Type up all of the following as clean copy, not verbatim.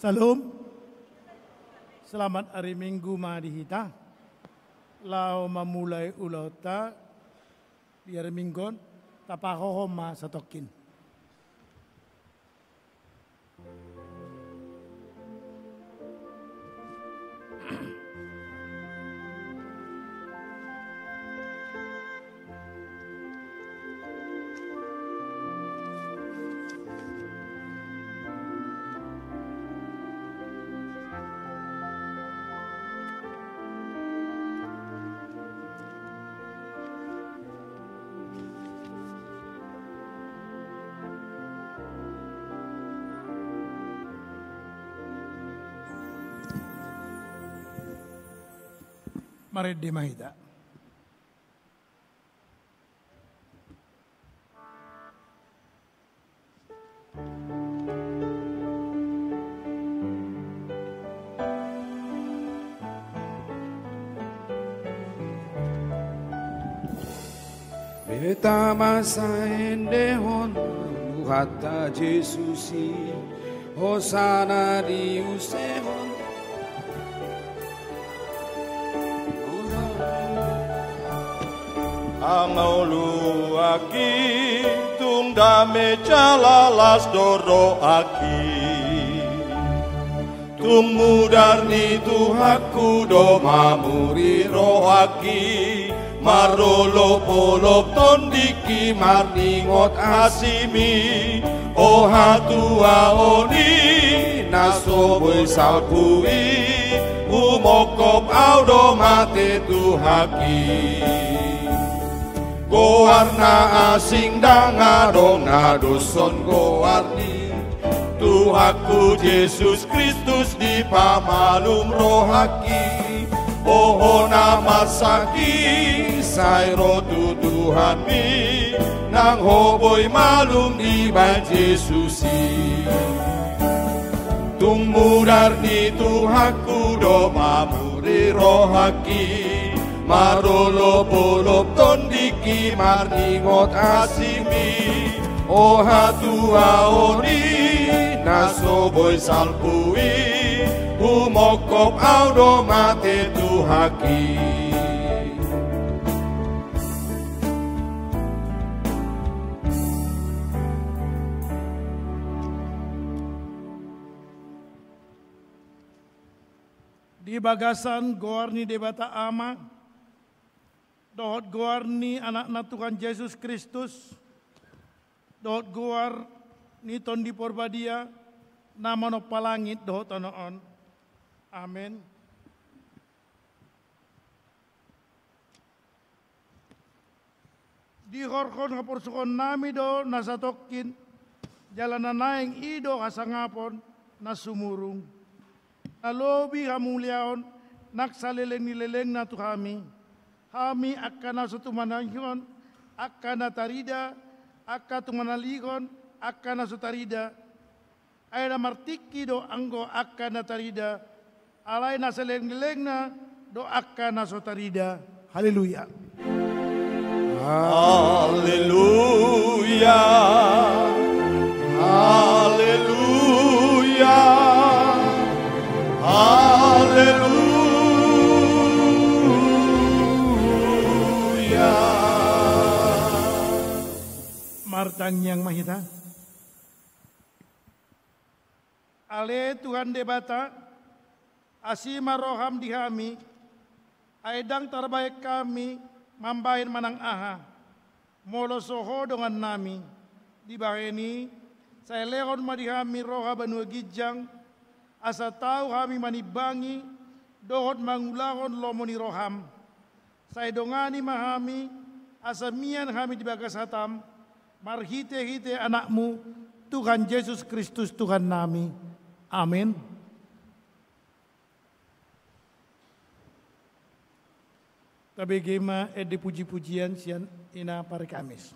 Salam. Selamat hari Minggu madihita. Lau memulai ulauta biar minggon tapahoho ma satokin. Mari dimahita. Beta masa endehon hata Jesusi Hosana di usehon Angaulu aki tunda mecalalas doro aki tung mudarni tuhaku do mamuri rohaki marolo polop tondiki marningot asimi o hatua oni nasoboi salpui umokop audo mate tuhaki Gowarna asing dangadong naduson gowarni Tuhaku Yesus Kristus di pamalum rohaki Pohona masaki sayro tuduhan mi Nang hoboy malum di ban Yesusi Tumudar ni Tuhaku do mamuri rohaki Marolo polop tondiki marningot asimi O hatua oni nasoboy salpui Umokop audo mate tuhaki Di bagasan goarni debata ama dohot goarni anak Tuhan Yesus Kristus dohot goar ni tondi porbadia nama no palangit dohot anoon. Amin. Di horkon haporsukon nami do nasatokin jalanan naing ido kasangapon nasumurung. Nalobi hamuliaon naksaleleng nileleng na tuhami. Kami akan nasutumanahon, akan natarida, akan tumanaligon, akan nasutarida. Ay namartiki do anggo akan natarida. Alay nasaleng-leng na do akan nasutarida. Haleluya. Haleluya. Haleluya. Haleluya. Martang yang mahita. Ale Tuhan debata, asima roham dihami, aidang terbaik kami, mambahin manang aha, molo soho dengan nami, di baheni, saya leon madihami roha banua gijang, asa tahu kami manibangi, dohot mangulahon lomoni roham, saya dongani mahami, asa mian kami di bagas hatam, marhite-hite anakmu, Tuhan Yesus Kristus Tuhan nami. Amin. Tapi gema di puji-pujian sian ina pare Kamis.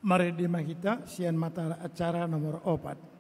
Mari dimah kita sian mata acara nomor 4.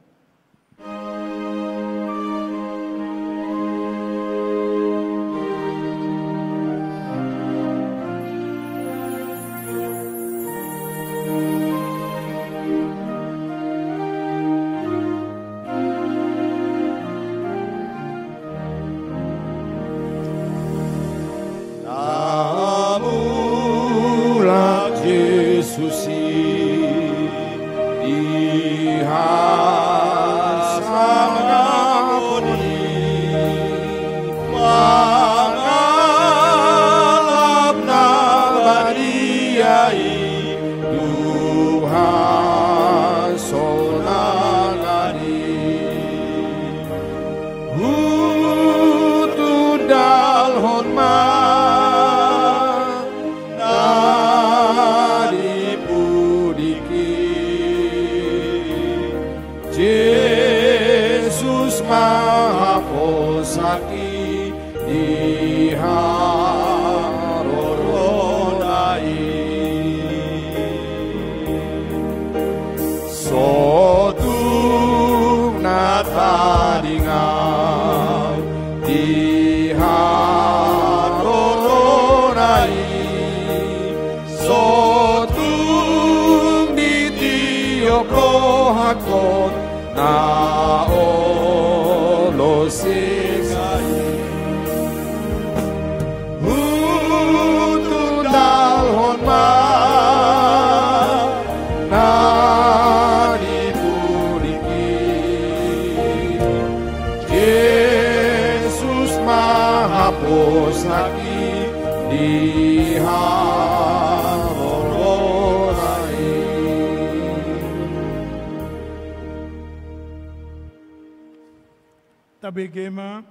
Tabegema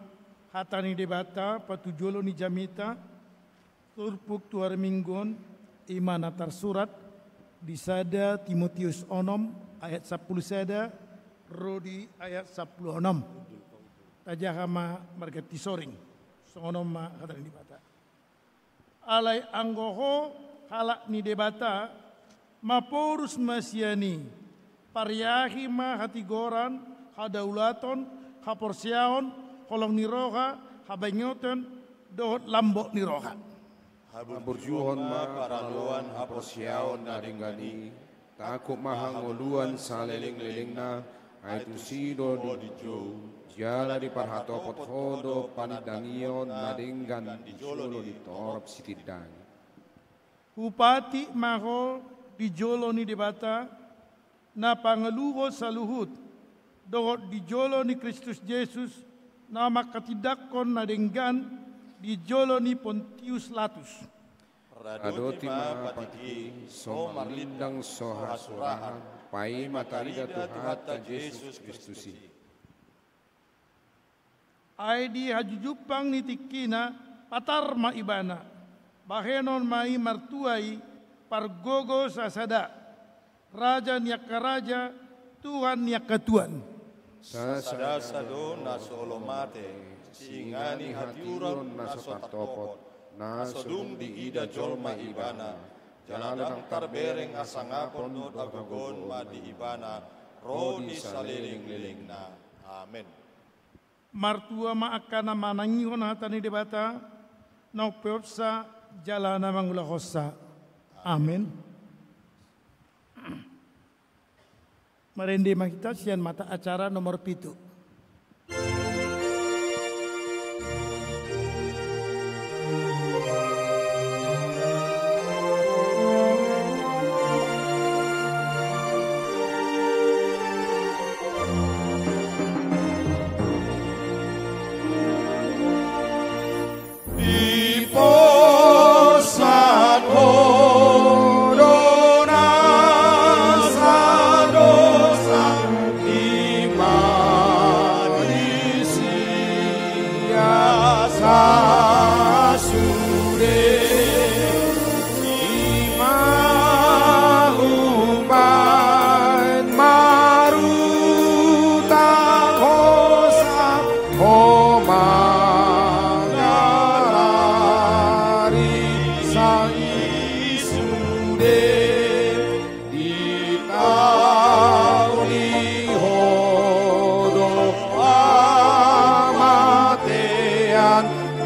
hatani debata patujolo ni jamita turpuk tuar minggon imana tarsurat di sada Timotius onom ayat 10 sada rodi ayat 10 onom tajahama margati soring songonom ma hatani debata alai anggoho halak ni debata maporus masiani paryahi ma hatigoran hadaulaton haporsiaon, kolong niroha, habanyoten, dohot lambok niroha. Haburjuhon ma paraluan haporsiaon naringgani, takut mahangoluan saleling-lelingna, aitu sido dijo, jala di parhatopot hodo panidanion naringgan di jolo di torop sitidani. Upati maho di jolo ni debata, na pangeluho saluhut, dohot di jolo ni Kristus Yesus nama katidakon nadenggan di jolo ni Pontius Latus. Radoti mapatiki so marlindang so hasurahan pai matarida Tuhata Yesus Kristusi. Ai di hajujupang ni tikina patar maibana bahenon mai martuai pargogo sasada raja niaka raja Tuhan niaka Tuhan. Sadasado na solomate, singani hatiuron na sotartopot, na sodung di ida jolma ibana, jaladang tarbereng asangapon no agagon ma di ibana, rodi saliling-liling na. Amen. Martua maakana manangihon hatani debata, no peopsa jalana mangulahosa. Amen. Merendi kita sian mata acara nomor 7.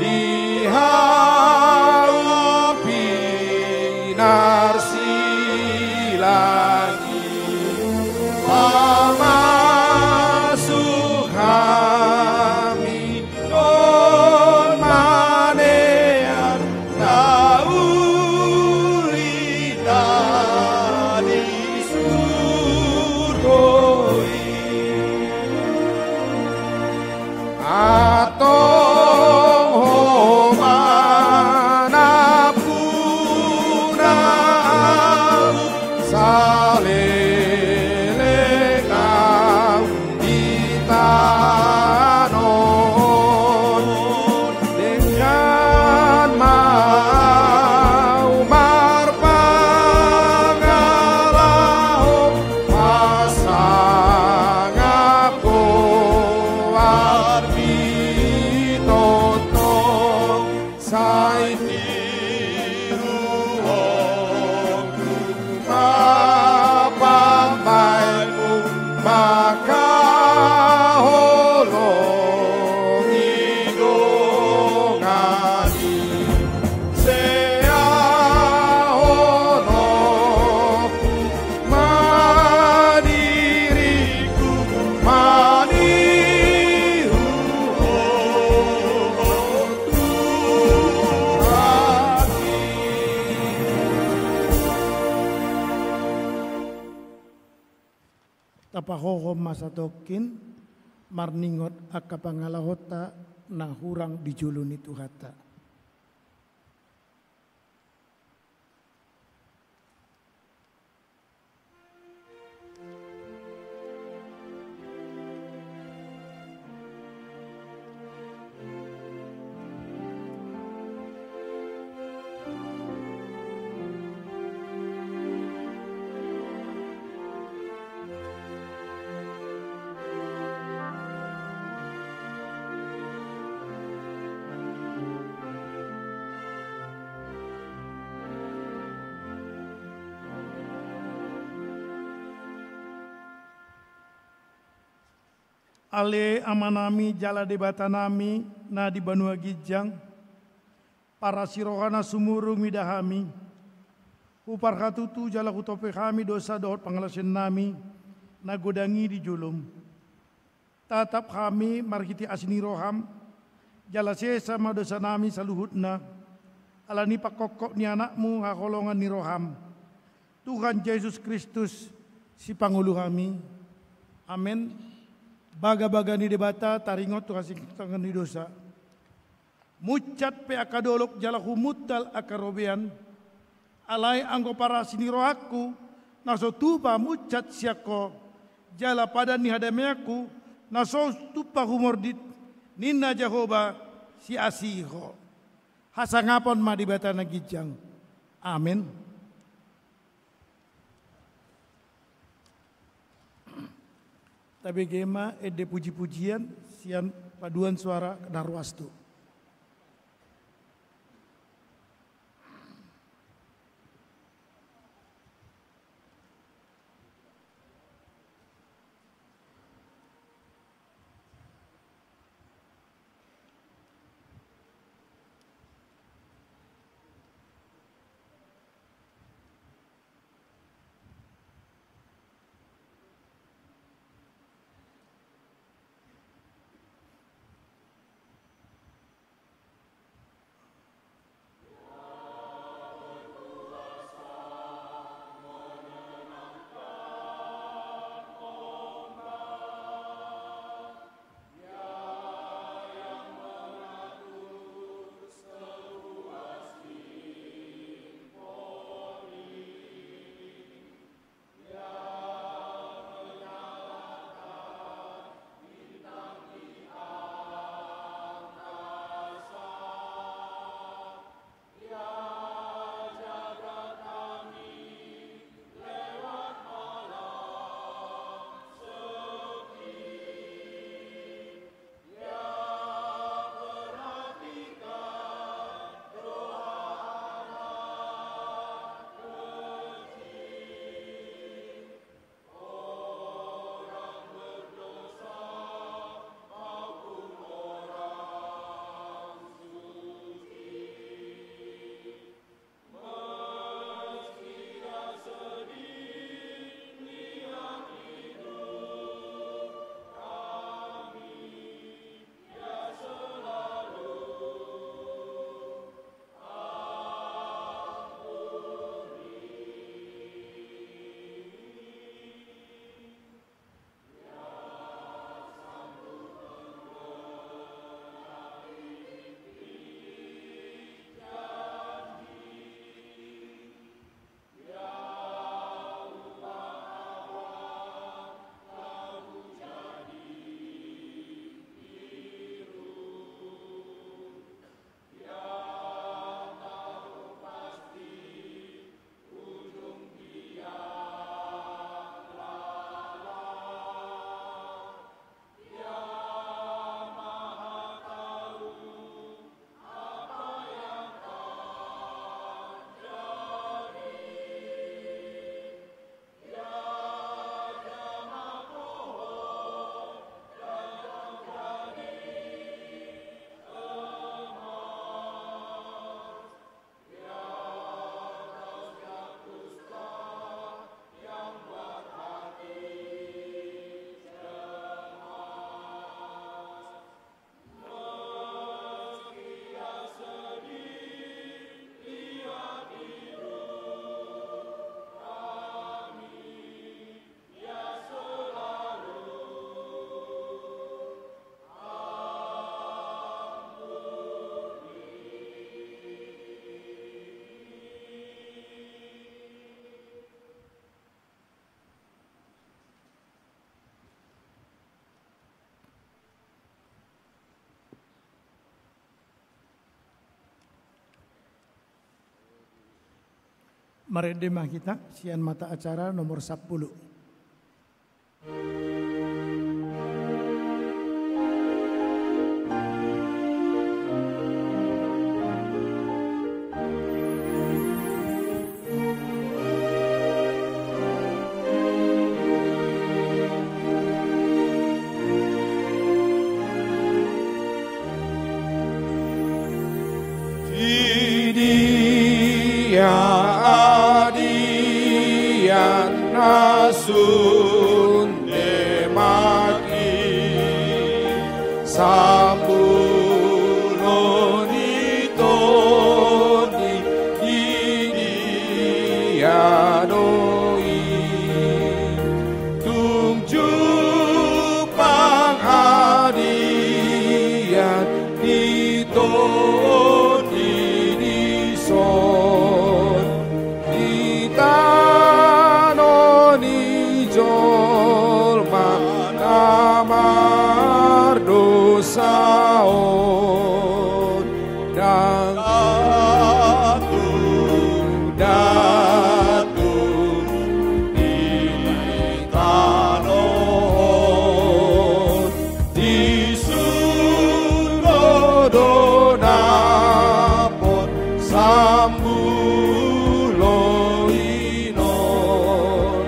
di hawa binar silani masuk kami on manean naulita di surgoi atong manapun aku salele kau di tanon dengan mau marpangalau pasang aku arbi toto sai tiruong mapambaymu maka holong idongani sea ono madiriku maniru tapahohom masatokin marningot akapangalahota na hurang dijuluni tuhata. Ale amanami jala debatanami na di Banua Gijang para sirohana sumurung midahami upar katutu jala kutope kami dosa dohot pangalasin nami na godangi di julum tatap kami markiti asini roham jala sesama dosa nami saluhutna alani pakokok ni anakmu hakolongan ni roham Tuhan Yesus Kristus si pangulu kami amin. Baga-baga ni debata taringot tu kasih tangan ni dosa. Mucat pe akadolok jala humutal akarobean. Alai anggo para sinirohaku naso tupa mucat siako jala pada ni hadameaku naso tupa humordit ninna Jehovah si asiho. Hasangapon ma debata nagijang. Amin. Tapi gema ede puji-pujian sian paduan suara narwastu. Meredema kita, sian mata acara nomor 10. Nasun demaki sambuloni toni diadoi tungjupang adian ditoni dison damar dosaon dan datung ditanon di surga donapon sambulo inon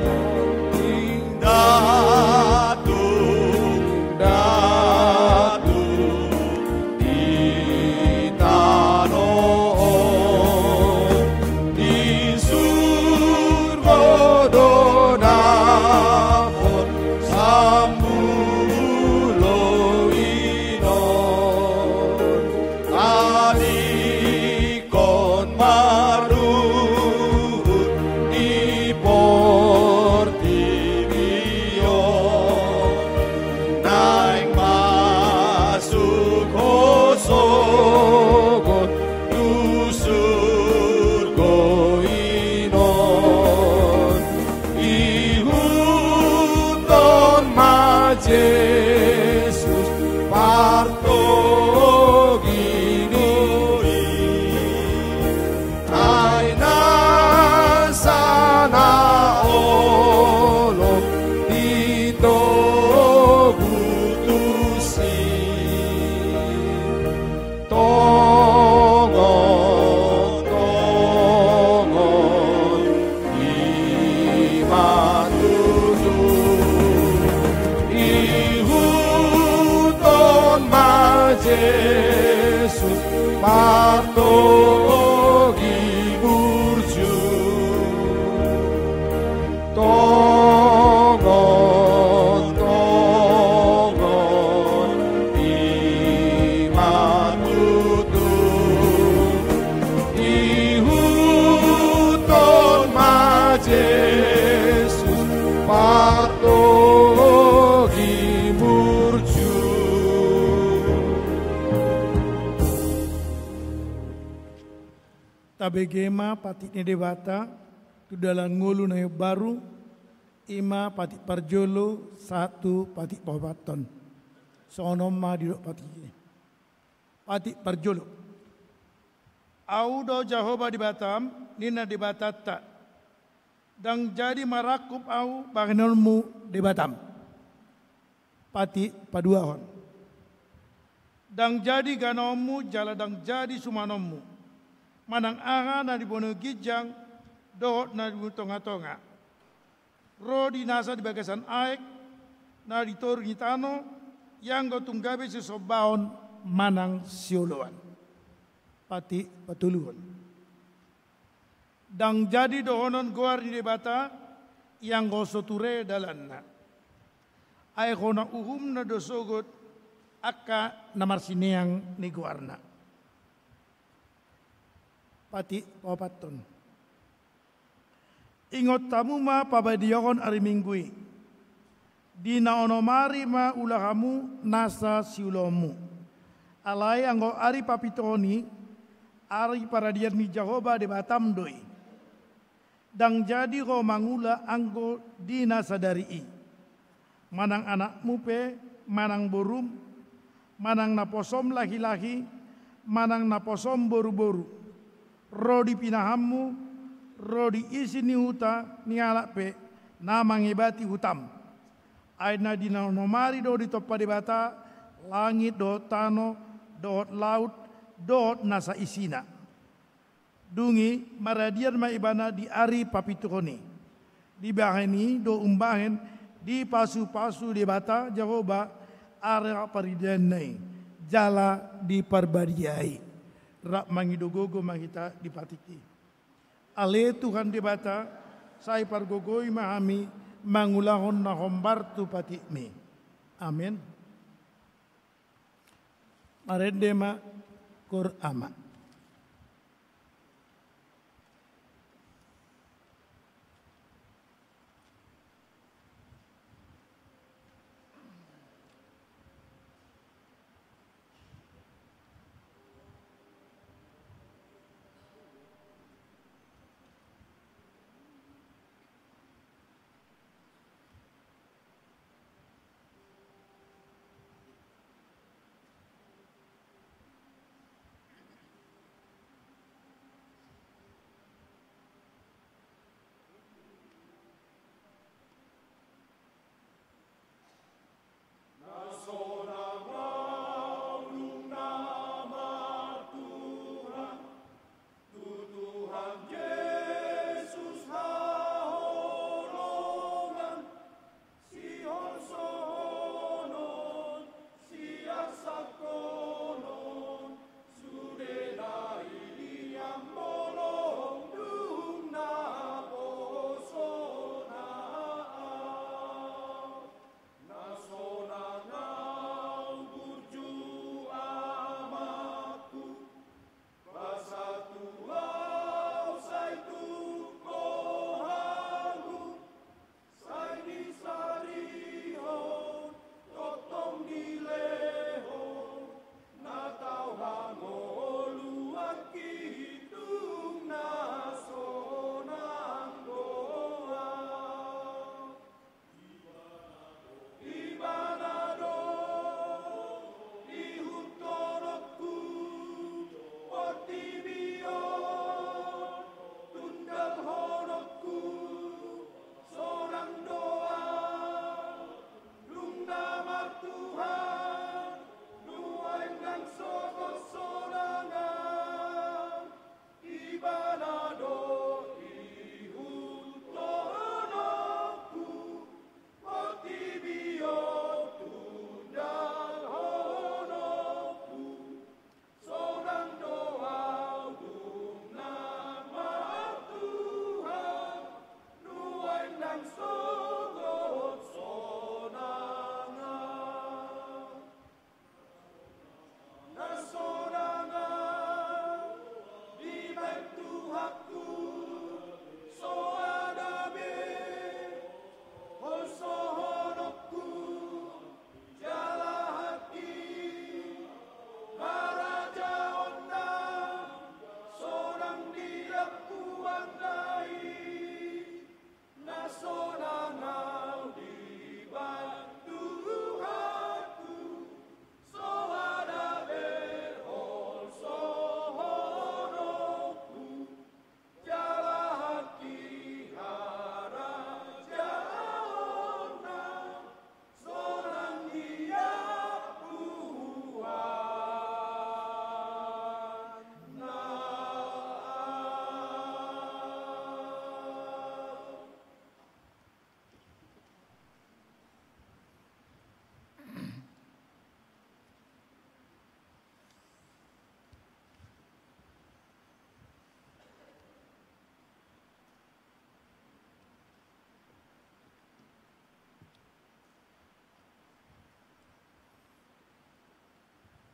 Jesus parto ginoi aina sana olo dito butusi tongon imatutu Jesus patogi burju tongon imatutu ihuton ma Jesus patogi burju. Tabegema patik nedebata tudalan ngulu nayo baru ima patik parjolo satu patik pawaton sonoma didok patik parjolo audo Jahoba di Batam nina di Batata dang jadi marakup au baginolmu di Batam patik paduahon dang jadi ganomu jala dang jadi sumanomu manang aha na di bono gijang dohot na di tonga-tonga ro di nasa di bagasan aek na di toru ngitano yang go tunggabe sesobaon manang sioloan pati patuluan dang jadi dohonon goar di debata yang go soture dalanna aek hona uhum na dosogot akka namar sineang ni goarna pati papaton. Ingot tamu ma pabadiokon ari minggui. Dina onomari ma ulahamu nasa siulomu. Alai anggo ari papitoni ari paradian mi Jahoba de Batam doi. Dang jadi ko mangula anggo dina sadari. Manang anak mupe, manang borum, manang naposom lahi-lahi, manang naposom boru-boru. Ro di pinahammu rodi isi ni huta ni alak pe nama ngibati hutam. Aina di nomari do di topa di bata langit do tano do laut do nasa isina. Dungi maradian ma ibana di ari papituroni. Di bahani do umbahen di pasu-pasu di bata jaroba area paridanai jala di parbadiai. Rak mangidogogo mahita di patiki. Ale Tuhan di bata sai pargogoi mahami mangulahon na hombartu patikmi. Amin. Marendema Qur'ama.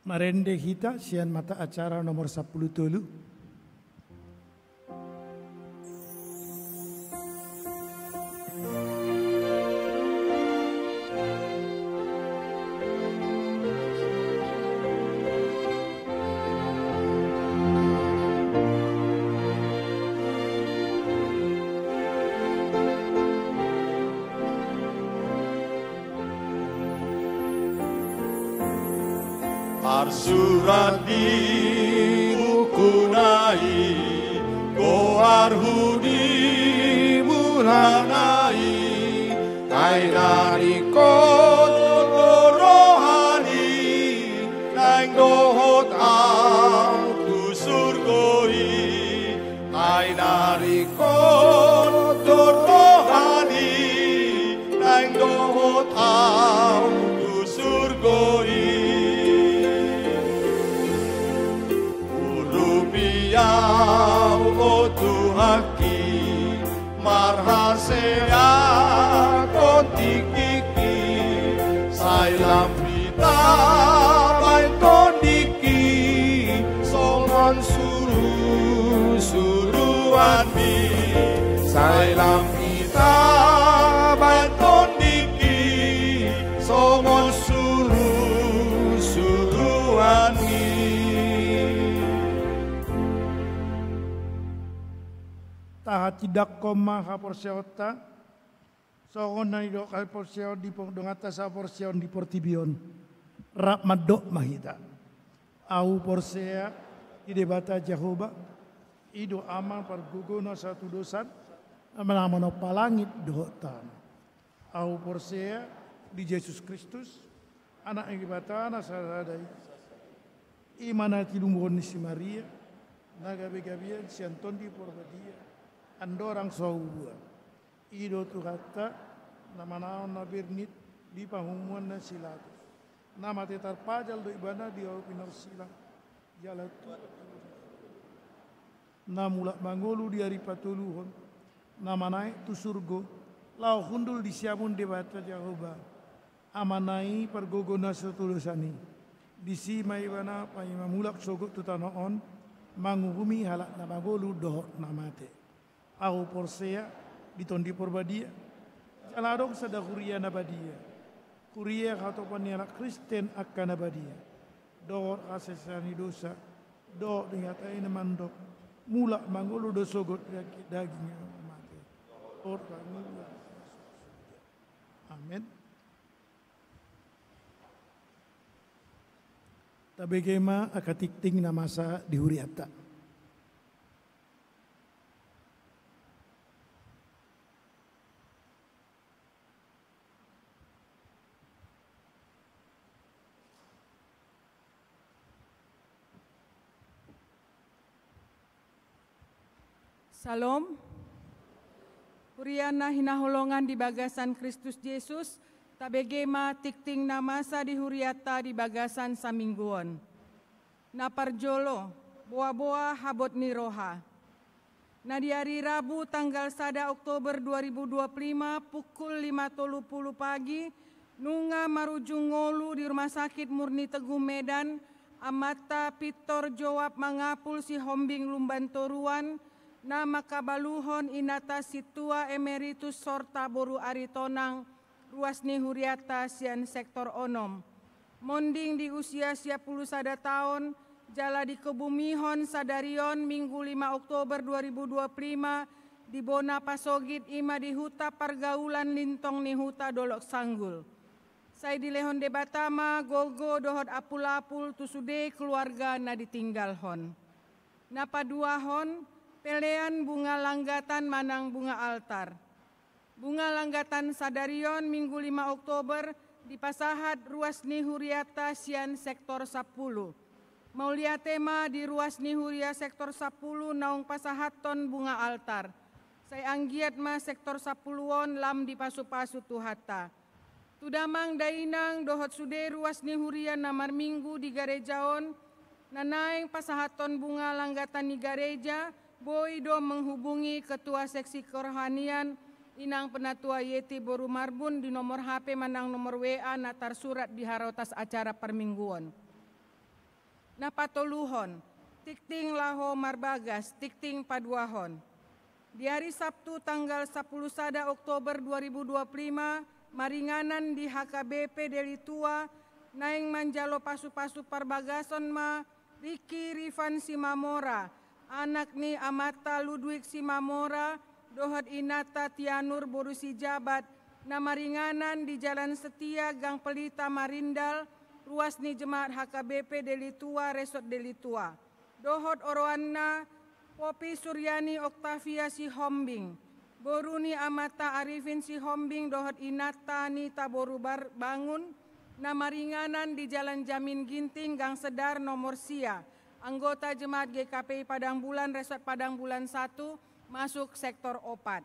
Marende hita sian mata acara nomor 10 tolu. Arsurat di buku nai, goar hudi manai ai narikot rohani nang dohot ang tu surgoi ai narikot rohani nang dohot ang tu surgoi urupiaw o tuhaki marhasea kontikiki sai lampita bain kondiki songon suruan mi sai lampita bain kondiki songon suruan mi. Tahat tidak koma haporseota songon na ido kalporseo di pongdongata sa porseon di portibion rap madok mahita au porsea di debata Jehovah ido aman pargugona satu dosan amana palangit dohotan au porsea di Yesus Kristus anak yang dibatana sadai imana tilumon si Maria naga-gabian si Anton di Porbadia andorang saubua ido tu kata nama naon na bernit di pahumuan na silatus nama tetar pajal do ibana di au pinar silang jala tu namula mangolu di hari patuluhon nama naik tu surgo lau hundul di siamun debata Jehovah amanai pergogona setulusani di si mai ibana payimamulak sogot tu tanoon manguhumi halak na mangolu dohot namate au porsea ditondi porbadia jaladong sada kuria nabadia kuria atau paniala Kristen akan nabadia do asesani dosa do dingatai mandok mula mangulu do sogot dagingnya mati amin. Tabegema akatikting na masa dihuriata. Salam, Huriana hinaholongan di bagasan Kristus Yesus, tabegema tikting namasa di huriata di bagasan samingguon. Naparjolo, boa-boa habot ni roha. Na di hari Rabu tanggal 1 Oktober 2025 pukul 5.30 pagi, nunga marujung ngolu di Rumah Sakit Murni Teguh Medan, amata pitor jawab mangapul si hombing lumbantoruan, nama kabaluhon inata situa emeritus sorta boru aritonang ruasni huriata sian sektor onom. Monding di usia 11 tahun, jala di kebumihon sadarion minggu 5 Oktober 2025 di Bona Pasogit ima di huta pergaulan lintong ni huta dolok sanggul. Saya di lehon debatama gogo dohot apul-apul tusude keluarga na ditinggalhon. Napa duahon pelean bunga langgatan manang bunga altar. Bunga langgatan sadarion minggu 5 Oktober di Pasahat Ruasni Huriata sian sektor 10. Maulia tema di Ruasni Huria sektor 10 naung Pasahaton bunga altar. Saya anggiat ma sektor 10-on lam di pasu-pasu tuhata. Tudamang dainang dohot sude Ruasni Huria namar minggu di garejaon nanaing Pasahaton bunga langgatan di gareja Boydo menghubungi Ketua Seksi Kerohanian Inang Penatua Yeti Boru Marbun di nomor HP manang nomor WA natar surat di harotas acara permingguan. Napatoluhon, tikting laho marbagas, tikting paduahon. Di hari Sabtu tanggal 10 Oktober 2025, maringanan di HKBP Delitua, naing manjalo pasu-pasu parbagason ma, Riki Rifan Simamora, anak ni Amata Ludwig Simamora, dohot inata Tianur Borusi Jabat, nama ringanan di Jalan Setia Gang Pelita Marindal, ruas ni Jemaat HKBP Delitua Resort Delitua. Dohot oroanna Popi Suryani Oktavia Sihombing, Boruni amata Arifin si Hombing dohot inata ni taboru bangun. Nama ringanan di Jalan Jamin Ginting, Gang Sedar, nomor Sia. Anggota Jemaat GKPI Padang Bulan, Resort Padang Bulan 1, masuk sektor opat.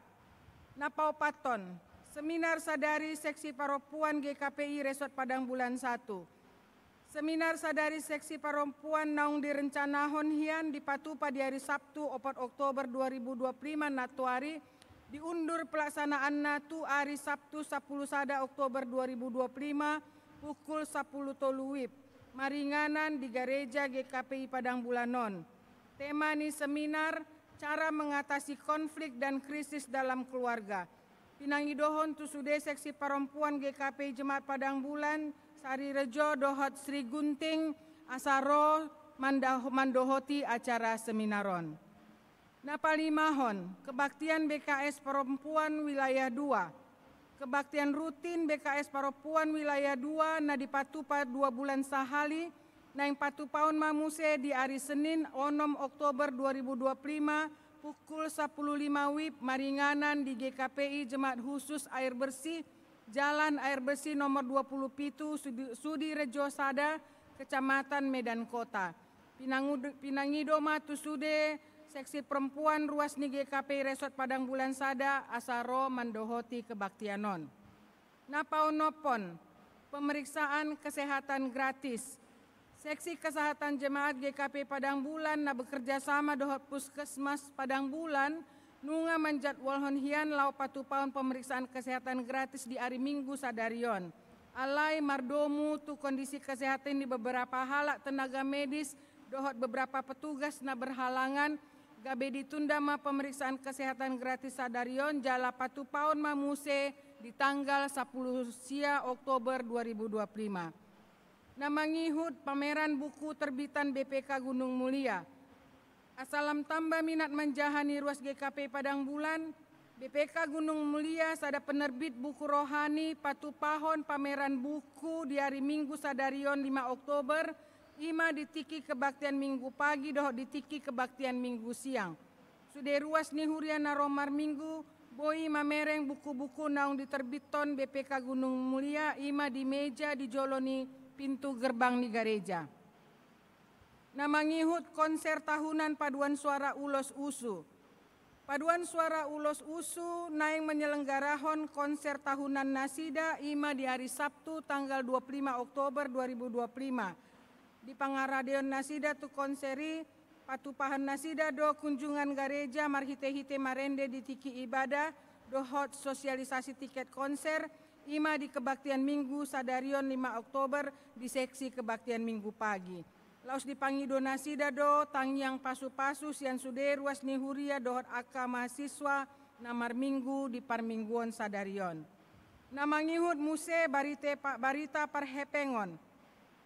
Napa opaton, seminar sadari seksi perempuan GKPI Resort Padang Bulan 1. Seminar sadari seksi perempuan naung direncanahon hian di Patupa di hari Sabtu 4 Oktober 2025 natuari diundur pelaksanaan natu hari Sabtu 10 sada Oktober 2025 pukul 10 toluwib. Maringanan di Gereja GKPI Padang Bulanon. Tema ni seminar, cara mengatasi konflik dan krisis dalam keluarga. Pinangidohon tusude seksi perempuan GKPI Jemaat Padang Bulan, Sari Rejo dohot Sri Gunting, Asaro mandohoti acara seminaron. Napalimahon, kebaktian BKS Perempuan Wilayah 2. Kebaktian rutin BKS Perempuan Wilayah 2 na dipatupa 2 bulan sahali na yang patupaon mamuse di hari Senin 6 Oktober 2025 pukul 10.05 WIB maringanan di GKPI Jemaat Khusus Air Bersih Jalan Air Bersih nomor 27 Sudi Rejo Sada Kecamatan Medan Kota. Pinangidoma tusude seksi perempuan ruas ni GKPI Resort Padang Bulan Sada Asaro mandohoti kebaktianon. Napaonopon, pemeriksaan kesehatan gratis. Seksi kesehatan jemaat GKPI Padang Bulan na bekerja sama dohot Puskesmas Padang Bulan nunga menjadwalhon hian lau patupaon pemeriksaan kesehatan gratis di hari Minggu sadarion. Alai mardomu tu kondisi kesehatan di beberapa halak tenaga medis dohot beberapa petugas na berhalangan gabe ditunda ma pemeriksaan kesehatan gratis sadarion jala patupaon mamuse di tanggal 10 sia Oktober 2025. Namangihut pameran buku terbitan BPK Gunung Mulia. Asalam tambah minat menjahani ruas GKP Padang Bulan, BPK Gunung Mulia sada penerbit buku rohani patupahon pameran buku di hari Minggu sadarion 5 Oktober, ima ditiki kebaktian Minggu pagi doh ditiki kebaktian Minggu siang. Sudah ruas ni huriana romar Minggu, boi mamereng buku-buku naung diterbiton BPK Gunung Mulia, ima di meja di joloni pintu gerbang ni gereja. Namangihut konser tahunan Paduan Suara Ulos Usu. Paduan Suara Ulos Usu naing menyelenggarakan konser tahunan Nasida ima di hari Sabtu tanggal 25 Oktober 2025. Di Pangaradion Nasida tu konseri patupahan Nasida do kunjungan gereja marhite-hite marende di tiki ibadah dohot sosialisasi tiket konser ima di kebaktian Minggu sadarion 5 Oktober di seksi kebaktian Minggu pagi. Laos dipangido Nasida do tangyang pasu-pasu sian sude ruas ni huria dohot aka mahasiswa namar Minggu di parmingguon sadarion. Namangihut muse barita parhepengon.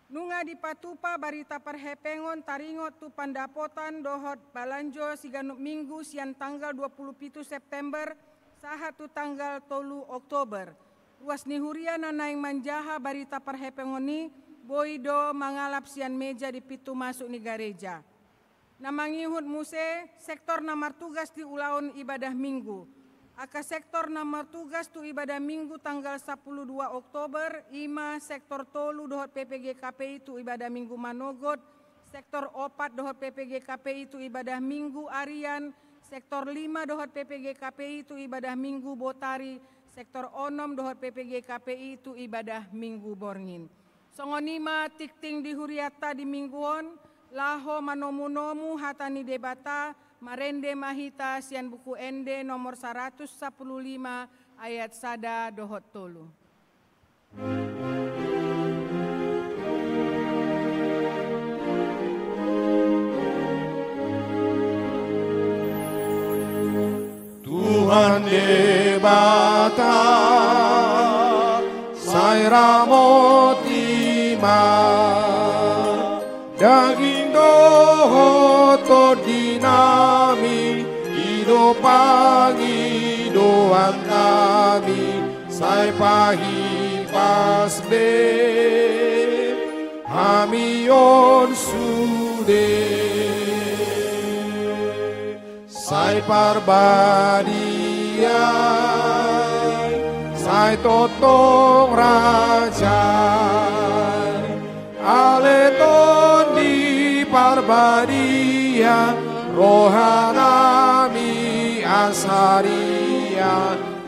Nunga di patupa barita perhepengon taringot tu pandapotan dohot balanjo siganup Minggu sian tanggal 27 September saha tu tanggal 3 Oktober. Ruas ni huria nanaing manjaha barita perhepengon ni boido mangalap sian meja di pitu masuk ni gereja. Namangihut muse sektor namar tugas di ulaun ibadah Minggu. Aka sektor namar tugas tu ibadah Minggu tanggal 12 Oktober, ima sektor tolu dohot PPG KPI tu ibadah Minggu Manogot, sektor opat dohot PPG KPI tu ibadah Minggu Arian, sektor 5 dohot PPG KPI tu ibadah Minggu Botari, sektor onom dohot PPG KPI tu ibadah Minggu Borngin. Songonima tikting di huriata di mingguon, laho manomu-nomu hatani debata, marende mahita sian buku ende nomor 115 ayat sada dohot tolu. Tuhan debata saira motima daging dohoto dinami hidup pagi doang kami sai pahi pasbe hamion sude sai parbadi sai totong rajai aleton di parbadia rohanami asaria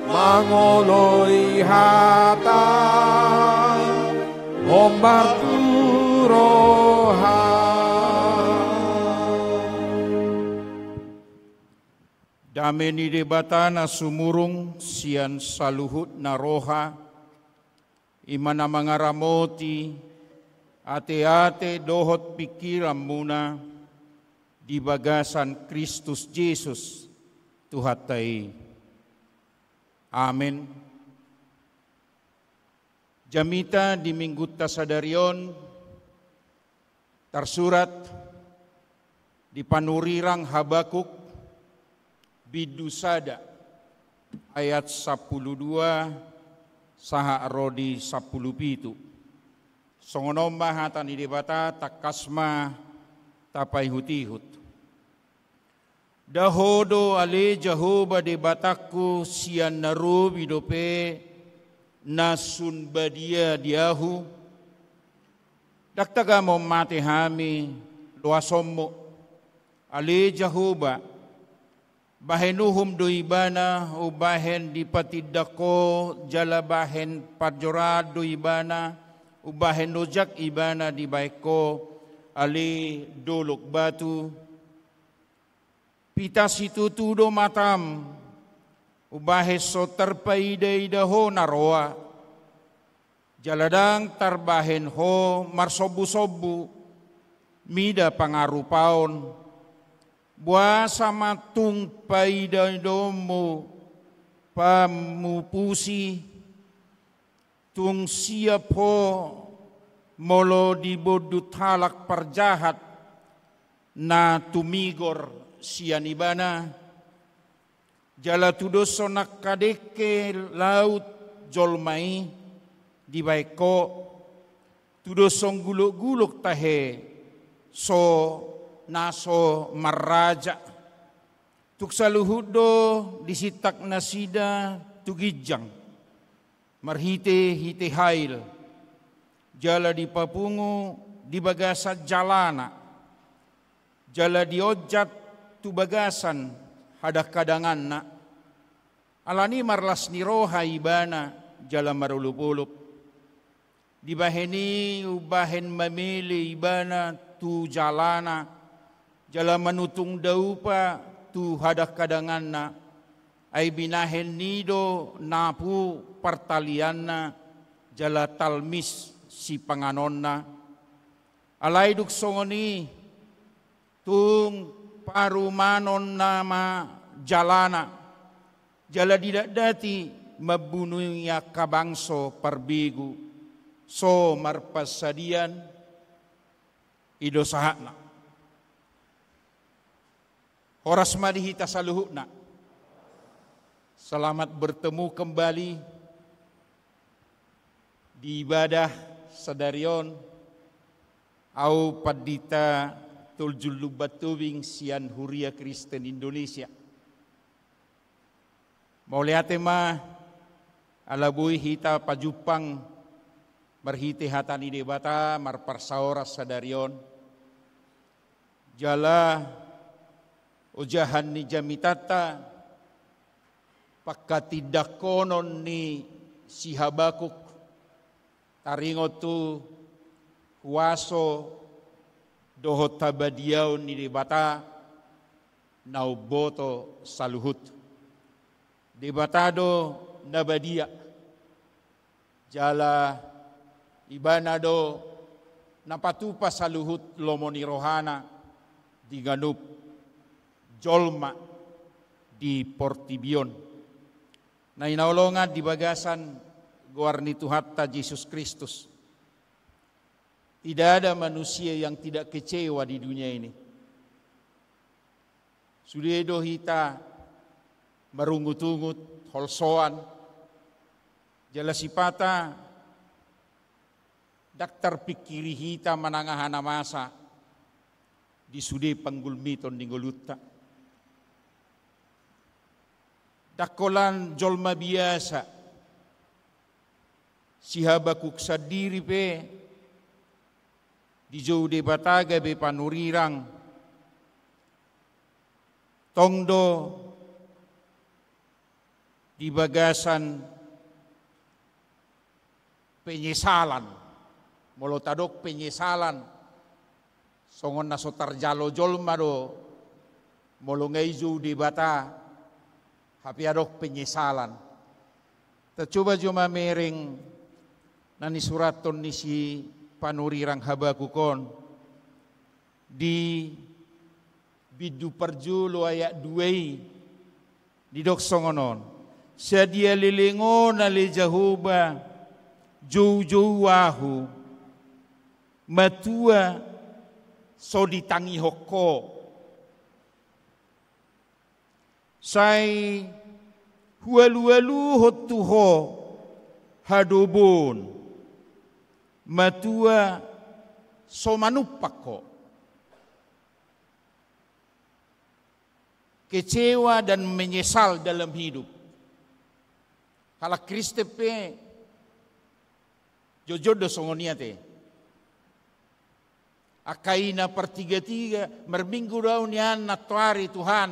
mangoloi hata ombarturoha. Dame ni debata na sumurung sian saluhut na roha imana mangaramoti ate-ate dohot pikiran muna di bagasan Kristus Yesus Tuhatai. Amin. Jamita di minggu tasadarion tersurat di panurirang Habakuk bidusada ayat 12 saha rodi 17. Songonomba hatan di debata takasma tapai hutihut. Dahodo ale Jehovah debataku sian naru bidope nasun badia diahu. Daktaga mo mate hami luasommo ale Jehovah bahenuhum do ibana ubahen dipatidako jala bahen parjorad do ibana ubahen dojak ibana di baiko ali dolok batu pita situ tudo matam ubahe so terpaide idaho naroa jaladang tarbahen ho marsobu-sobu mida pangarupaon buasa matung paidadomo pamupusi tung siap ho molo dibodut halak perjahat na tumigor sianibana jala tudoso nak kadeke laut jolmai di baiko tudosong guluk-guluk tahe so naso maraja tuk saluhudo disitak nasida tugijang marhite hite hail jala di papungu di bagasan jalana jala di ojat tu bagasan hadak kadangan na alani marlas ni roha ibana jala marulup-ulup dibaheni ubahen mamili ibana tu jalana jala manutung daupa tu hadak kadangan na ay binahen nido napu partalianna jala talmis si panganonna alay duksongoni tung parumanon nama jalana jala didadati mabunuya kabangso parbigu so marpasadian idosahana Horas madihita saluhukna. Selamat bertemu kembali di ibadah sadarion au padita tuljulubatubing sian Huria Kristen Indonesia. Mauliate ma alabui hita pajupang marhite hatani debata marparsaoras sadarion jala ujahan ni jamitata pakatidakonon ni si Habakuk taringotu huaso dohot tabadiaw ni debata nauboto saluhut debatado nabadia jala ibanado napatupa saluhut lomoni rohana di ganup Jolma di Portibion. Na inaulongan di bagasan Guarni Tuhatta Yesus Kristus. Tidak ada manusia yang tidak kecewa di dunia ini. Sudedo hita marungut-ungut holsoan jala sipata daktar pikiri hita manangahana masa di sude panggulmiton ninggolutta. dakolan jolma biasa, si Habakuk sadiri pe, di jauh de bataga be panurirang, tongdo di bagasan penyesalan, molotadok penyesalan, songon nasotar jalo jolma do, molongaizu di bata, hapi adok penyesalan. Tercoba cuma mereng nani suraton ni si panurirang Habakukon di bidu perjulo ayat 2 di dok songonon. Sadia lilingon ali jahuba jauh-jauh wahu matua so ditangi hoko sai hualu-alu hotuho hadobon matua so manupako kecewa dan menyesal dalam hidup. Kalau Kristen pe jojodo songonia te. Akaina per 3-3 merminggu daun yan natuari Tuhan.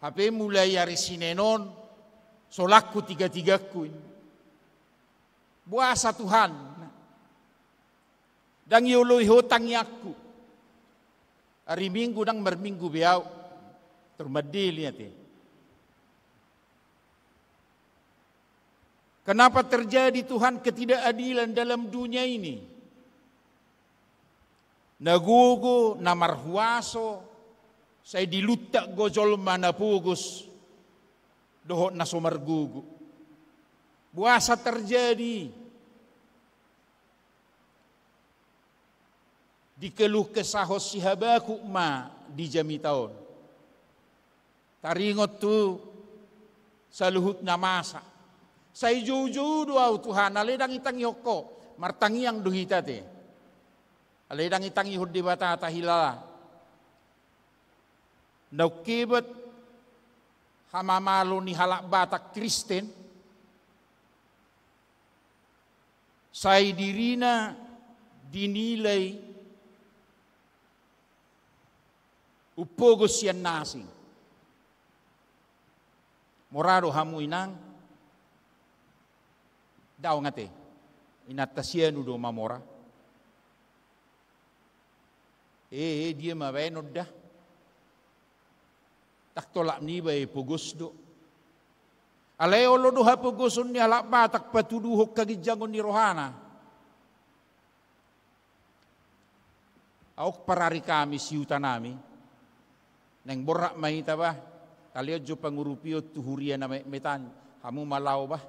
HP mulai hari sinenon solaku 3-3 ku. Buasa Tuhan. Dan yoloi hotang yaku. Hari minggu dan merminggu biau. Termadil ya te. Kenapa terjadi Tuhan ketidakadilan dalam dunia ini? Nagugo, namarhuaso, saya dilutak gojol mana pugus, dohot nasomargugu. Buasa terjadi. Dikeluh kesahos si Habakuk ma di jami tahun. Taringot tu saluhut namasa. Saya jauh-jauh doa Tuhan, aledang itang yoko, martangi yang duhita te. Aledang itang ihud di bata tahilala. Naukibat hamamalo ni halak batak Kristen. Saya dirina dinilai upogos yan nasing. Morado hamu inang. Daw ngate, inatasya nudo mamora. Dia mabenod dah. Tak tolak ni bay pugos do. Aleo lo doha pugoson ni alak batak patuduhok kagijangon ni rohana. Awak parari kami siuta nami. Neng borak mahita ba? Kalian jo pangurupio tuhuria na metan. Kamu malau ba?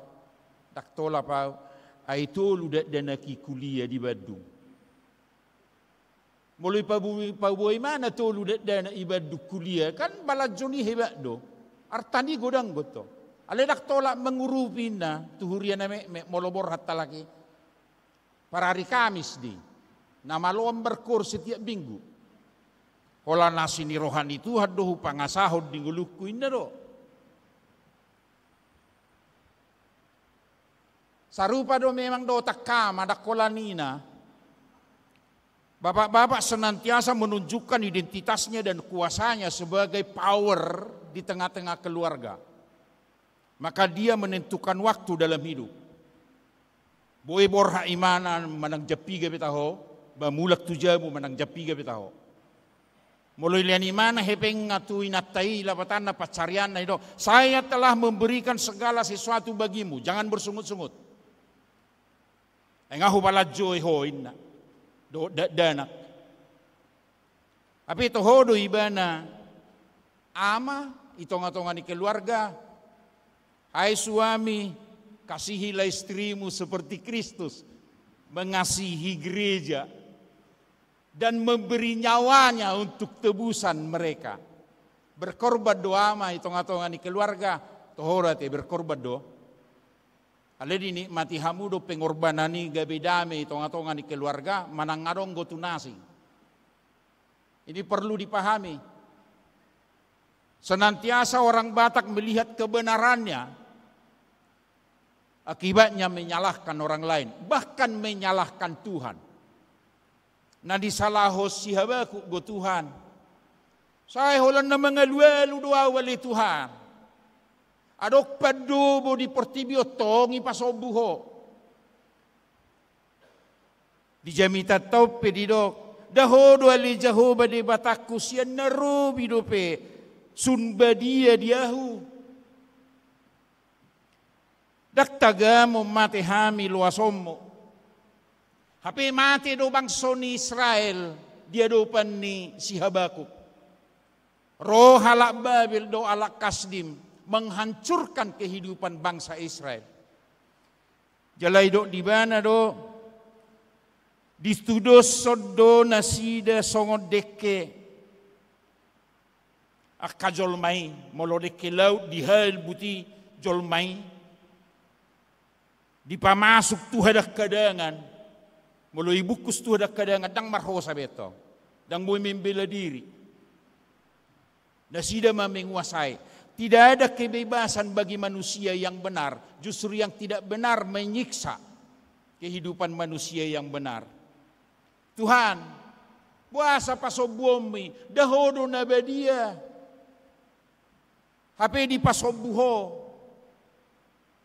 Tak tola pa ay tolu dan aki kuliah di Badung. Mulai pabuai mana tolu dan ibadu kuliah kan balajoni hebat do. Artani godang goto. Ale tak tolak mengurupin na tuhuria na molobor hatta lagi. Para hari Kamis di. Nama loam berkur setiap minggu. Kola nasi ni rohani itu hadoh pangasahod di ngulukuin na do. Sarupa do memang do takama dakolanina. Bapak-bapak senantiasa menunjukkan identitasnya dan kuasanya sebagai power di tengah-tengah keluarga. Maka dia menentukan waktu dalam hidup. Boy borha imanan manang japi gabe taho, bamulak tujamu manang japi gabe taho. Mulai lian imana hepeng ngatu inatai lapatan na pacarian na ito. Saya telah memberikan segala sesuatu bagimu, jangan bersungut-sungut. Engahu balajoy hoin na. Do dana. Tapi itu hodo ibana ama itonga-tonga ni keluarga. Hai suami, kasihilah istrimu seperti Kristus mengasihi gereja dan memberi nyawanya untuk tebusan mereka. Berkorban doa ma itonga-tonga ni keluarga, tohora te berkorban do. Ale dinikmati hamu do pengorbanani gabe dame tonga-tonga ni keluarga manang ngarong go tunasi. Ini perlu dipahami. Senantiasa orang Batak melihat kebenarannya, akibatnya menyalahkan orang lain, bahkan menyalahkan Tuhan. Nah disalahos si Habakuk go Tuhan. Saya holan na mga luwelo doa wali Tuhan. Adok padubo di portibio tongi pasobuho. Di jamita tau pedidok. Dahodo ali Jehovah di Batakku siyan narubi dope. Sunbadia diahu. Daktagamo mate hami luasomo. Hape mate do bangso ni Israel dia dopan ni si Habakuk. Roh halak Babil do alak Kasdim menghancurkan kehidupan bangsa Israel. Jalai do di mana do distudos sodo nasida songodeke akka jolmai molodeke laut di hal buti jolmai dipamasuk tuhadak kadangan molo ibukus tuhadak kadangan dang marhosa beto dang boy membela diri nasida menguasai. Tidak ada kebebasan bagi manusia yang benar, justru yang tidak benar menyiksa kehidupan manusia yang benar. Tuhan buasa pasobuomi dahodo nabadia hape di pasobuho.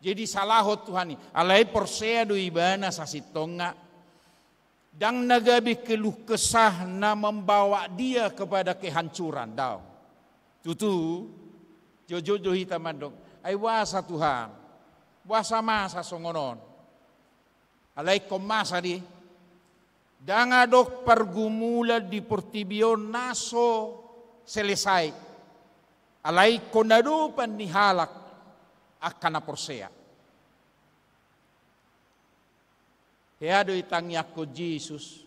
Jadi salahot Tuhan alai porsea do ibana sasitonga dang nagabi keluh kesah na membawa dia kepada kehancuran daw. Tutu jojo hitamandong ay wasa Tuhan wasa masa songonon alai komasa di dangadok pergumulan di portibio naso selesai alai konadupan ni halak akan porsea heado itangyak ko Jesus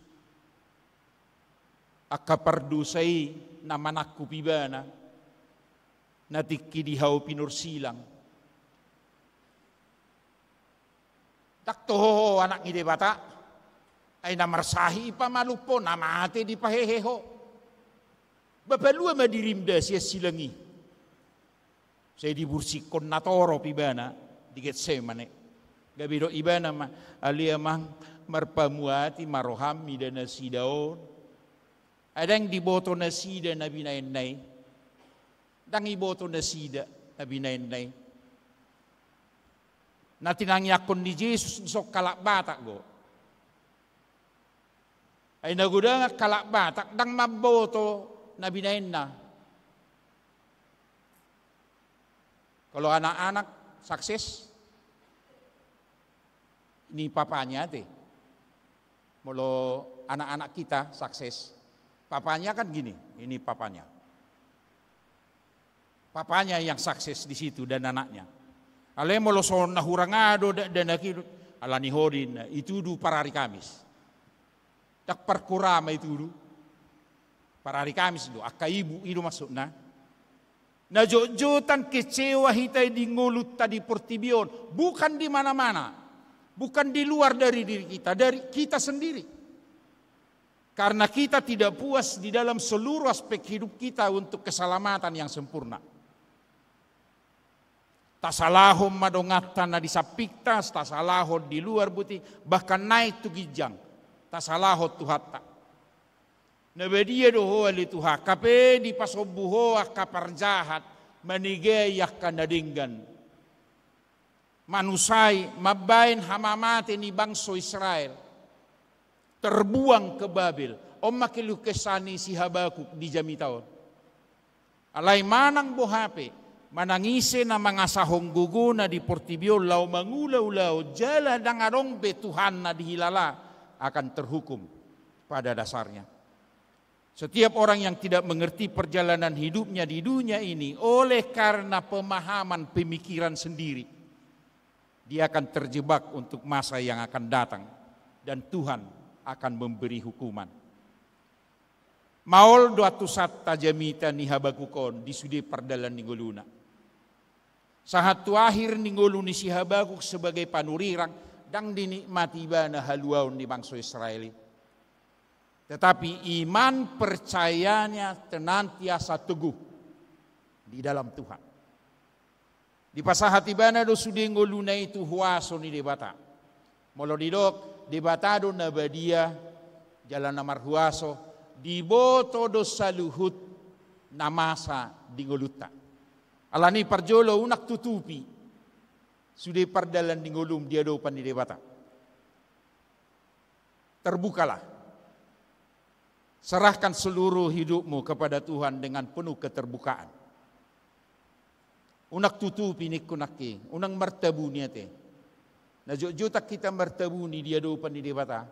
akapardusai namanakku pibana natiki di hau pinur silang. Takto anak ide bata ay namarsahi pa malupo namate di paheheho. Bapalua madirimda siya silangi. Saya dibursikon natoro pibana di Getsemane. Gabido ibana ma aliamang marpamuati marohami dan nasidaon. Adang diboto nasida na binaynay. Dang iboto na sida na binaynay. Na tinangyakon ni Jesus sok kalakbatak go. Ay naguda nga kalakbatak dang maboto na binayn na. Kalau anak-anak sukses ni papanya te. Molo anak-anak kita sukses. Papanya kan gini, ini papanya. Papanya yang sukses di situ dan anaknya. Ale moloson na hurangado dan nakidut alani hodin itu du para hari Kamis. Tak perkurama itu du. Para hari Kamis du akaibu itu masuk na. Na jojotan kecewa hitai di ngulut tadi portibion bukan di mana-mana. Bukan di luar dari diri kita, dari kita sendiri. Karena kita tidak puas di dalam seluruh aspek hidup kita untuk keselamatan yang sempurna. Tasalahom madongatan na disapiktas, tasalahon di luar buti, bahkan naik tu gijang. Tasalahot tuhata. Nabadia doho ali tuha, kape di pasobuho akapar jahat, manigayak kanadinggan. Manusai, mabain hamamate ni bangso Israel. Terbuang ke Babil. Om makilukesani si Habakuk di jamitaon. Alay manang bohape. Manangise na mga sahong guguna di portibio lau mangulaw-law jala dang arong betuhan na dihilala akan terhukum pada dasarnya. Setiap orang yang tidak mengerti perjalanan hidupnya di dunia ini oleh karena pemahaman pemikiran sendiri, dia akan terjebak untuk masa yang akan datang dan Tuhan akan memberi hukuman. Maol 21 tajamita ni Habakukon di sudi perdalan ninggoluna. Sahat akhir ninggolu ni si Habakuk sebagai panurirang dang dinikmati bana haluaun di bangsa Israel. Tetapi iman percayanya tenantiasa teguh. di dalam Tuhan. Di pasahati bana do sudengo luna itu huaso ni debata. Molo didok debatado na badia jalan namar huaso di boto do saluhut namasa di ngoluta. Alani parjolo unak tutupi sudah pardalan di ngolum dia dopan di debata. Terbukalah. Serahkan seluruh hidupmu kepada Tuhan dengan penuh keterbukaan. Unak tutupi ni kunaki, unang martabu niate. Na jutak kita martabu ni dia dopan di debata.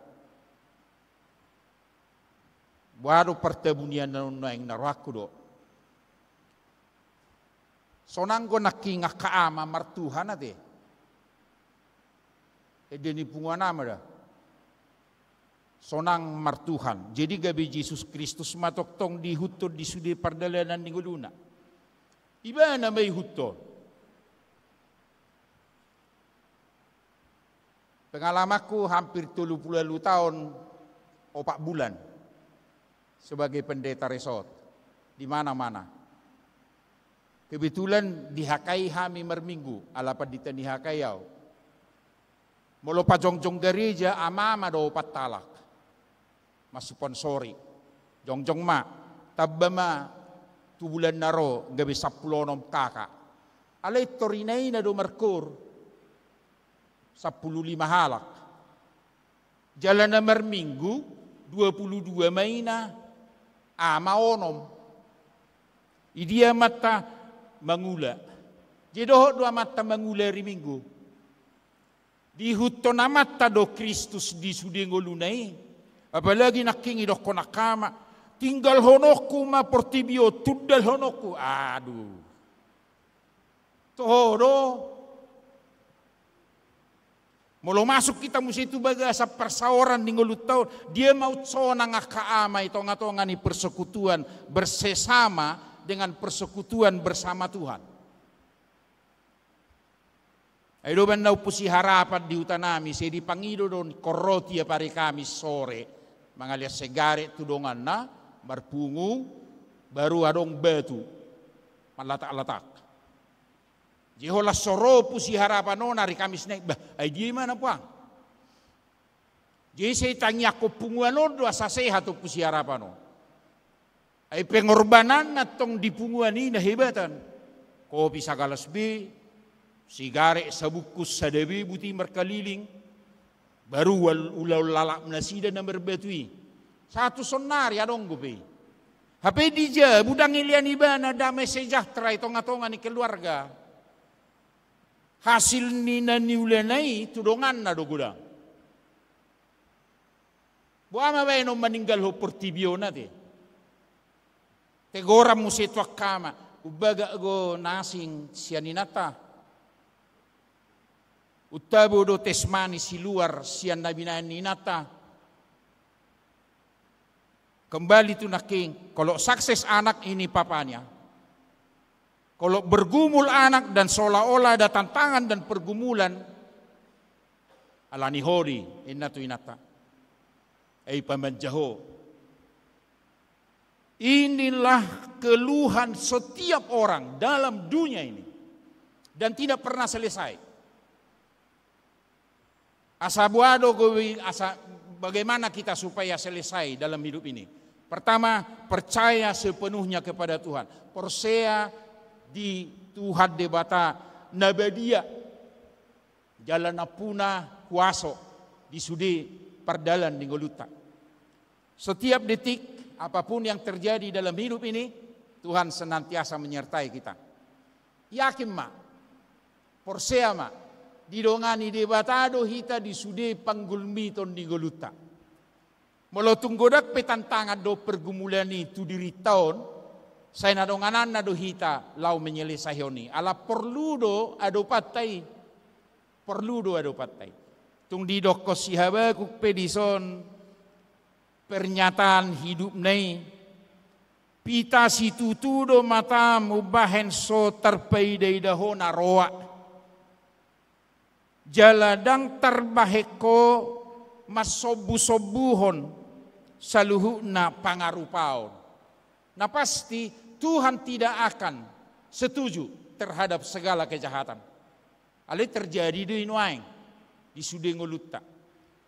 Baru pertabu niya na yang naraku do. Sonanggo naki ngakaama martuhan ate. Edeni punganama dah. Sonang martuhan. Jadi gabi Yesus Kristus matoktong dihutod di sudi pardalanan ni guluna. Iba na may hutod. Pengalamanku hampir 30 tahun 4 bulan sebagai pendeta resort di mana-mana. Kebetulan dihakai kami merminggu, alapan dita dihakayau. Molo pajongjong gereja amama do patalak. Masuponsori. Jongjong ma, tabbama tubulan naro gabi 10 kakak. Alay torinay na do markur 15 halak. Jalan na merminggu 22 Mei na ama onom. Idia mata mangula. Jedoh dua mata mangula ri minggu. Di huto na mata do Kristus di sudengo lunai. Apalagi nakingi do konakama. Tinggal honokku ma portibio tudal honokku. Aduh. Todo. Mula masuk kita musi itu baga sa persaoran di ngulut tahun. Dia mau tsona ngakaama ito nga ni persekutuan bersesama dengan persekutuan bersama Tuhan. Ayo bandau pusi harapan di utanami saya dipangido don koroti pare kami sore mangalias segare tudongan na marpungu baru adong batu malatak-latak. Jihola soro pusi harapan nona hari Kamis naik bah ay di mana puang. Jadi saya tanya ko punguan do asa sehat tu pusi harapan no. Ay pengorbanan na tong dipunguan ini hebatan. Kopi sagalas B, sigare sabukus sadabi buti merkaliling. Baru ulau lalak nasida na berbetui. Satu sonari adong gupi. Hape dija budang ilian ibana damai sejahtera itonga-tonga ni keluarga. Hasil ni na niulanai tudongan na do gudang. Buama bae no meninggal ho portibio na te. Tegora musi tuakama ubaga go nasing sianinata. Utabo do tesmani si luar sian nabinaan ninata. Kembali tu naking, kalau sukses anak ini papanya. Kalau bergumul anak dan seolah-olah ada tantangan dan pergumulan. Alani hori inatu inata. Ei pamanjaho. Inilah keluhan setiap orang dalam dunia ini. Dan tidak pernah selesai. Bagaimana kita supaya selesai dalam hidup ini? Pertama, percaya sepenuhnya kepada Tuhan. Persea di Tuhan debata nabadia. Jalan apuna kuaso di sudi perdalan di ngoluta. Setiap detik apapun yang terjadi dalam hidup ini, Tuhan senantiasa menyertai kita. Yakin ma, persea ma. Didongani debatado hita di sude panggulmiton di goluta. Molo tunggodak petantangan do pergumulan itu diri tahun, saya nadonganan na do hita lau menyelesaioni. Ala perlu do ado patay. Perlu do ado patay. Tung di doko sihaba kuk pedison pernyataan hidup nai. Pita si tutudo mata mubahen so terpaidai dahona roa. Jaladang terbaheko masobu-sobuhon saluhuna pangarupaon. Nah pasti Tuhan tidak akan setuju terhadap segala kejahatan. Ale terjadi di Inuaeng, di Sudengolutta.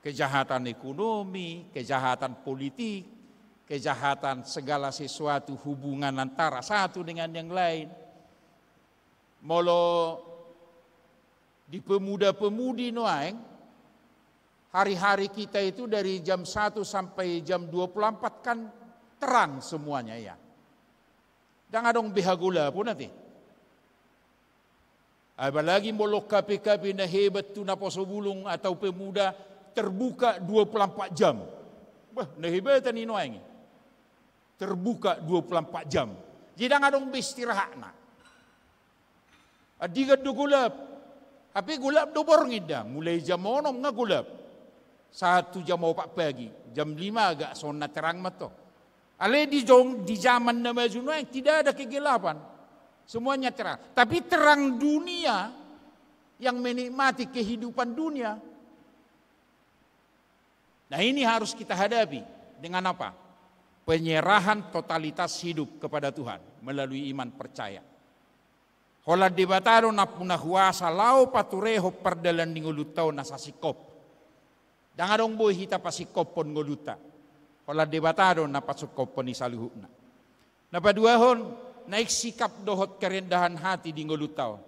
Kejahatan ekonomi, kejahatan politik, kejahatan segala sesuatu hubungan antara satu dengan yang lain. Molo di pemuda-pemudi Inuaeng, hari-hari kita itu dari jam 1 sampai jam 24 kan terang semuanya ya. Dan adong bihagula pun nanti. Apalagi molo KPKP na hebat tu na posobulong atau pemuda terbuka 24 jam. Wah, na hebatan Inuaeng. Terbuka 24 jam. Jadi adong istirahat na. Adigat do gulap. Tapi gulap do borngid dah. Mulai jam 6 nga gulap. 1 jam 4 pagi. Jam 5 agak sona terang mato. Ale di zaman na maju yang tidak ada kegelapan. Semuanya terang. Tapi terang dunia yang menikmati kehidupan dunia. Nah ini harus kita hadapi dengan apa? Penyerahan totalitas hidup kepada Tuhan melalui iman percaya. Hola debatado na punahuasa lau patureho perdalan ningulutaw na sasikop. Dangadong boy hita pasikop pon ngoluta. Hola debatado na pasukop pon isaluhuna. Napaduahon naik sikap dohot kerendahan hati di ngolutaw.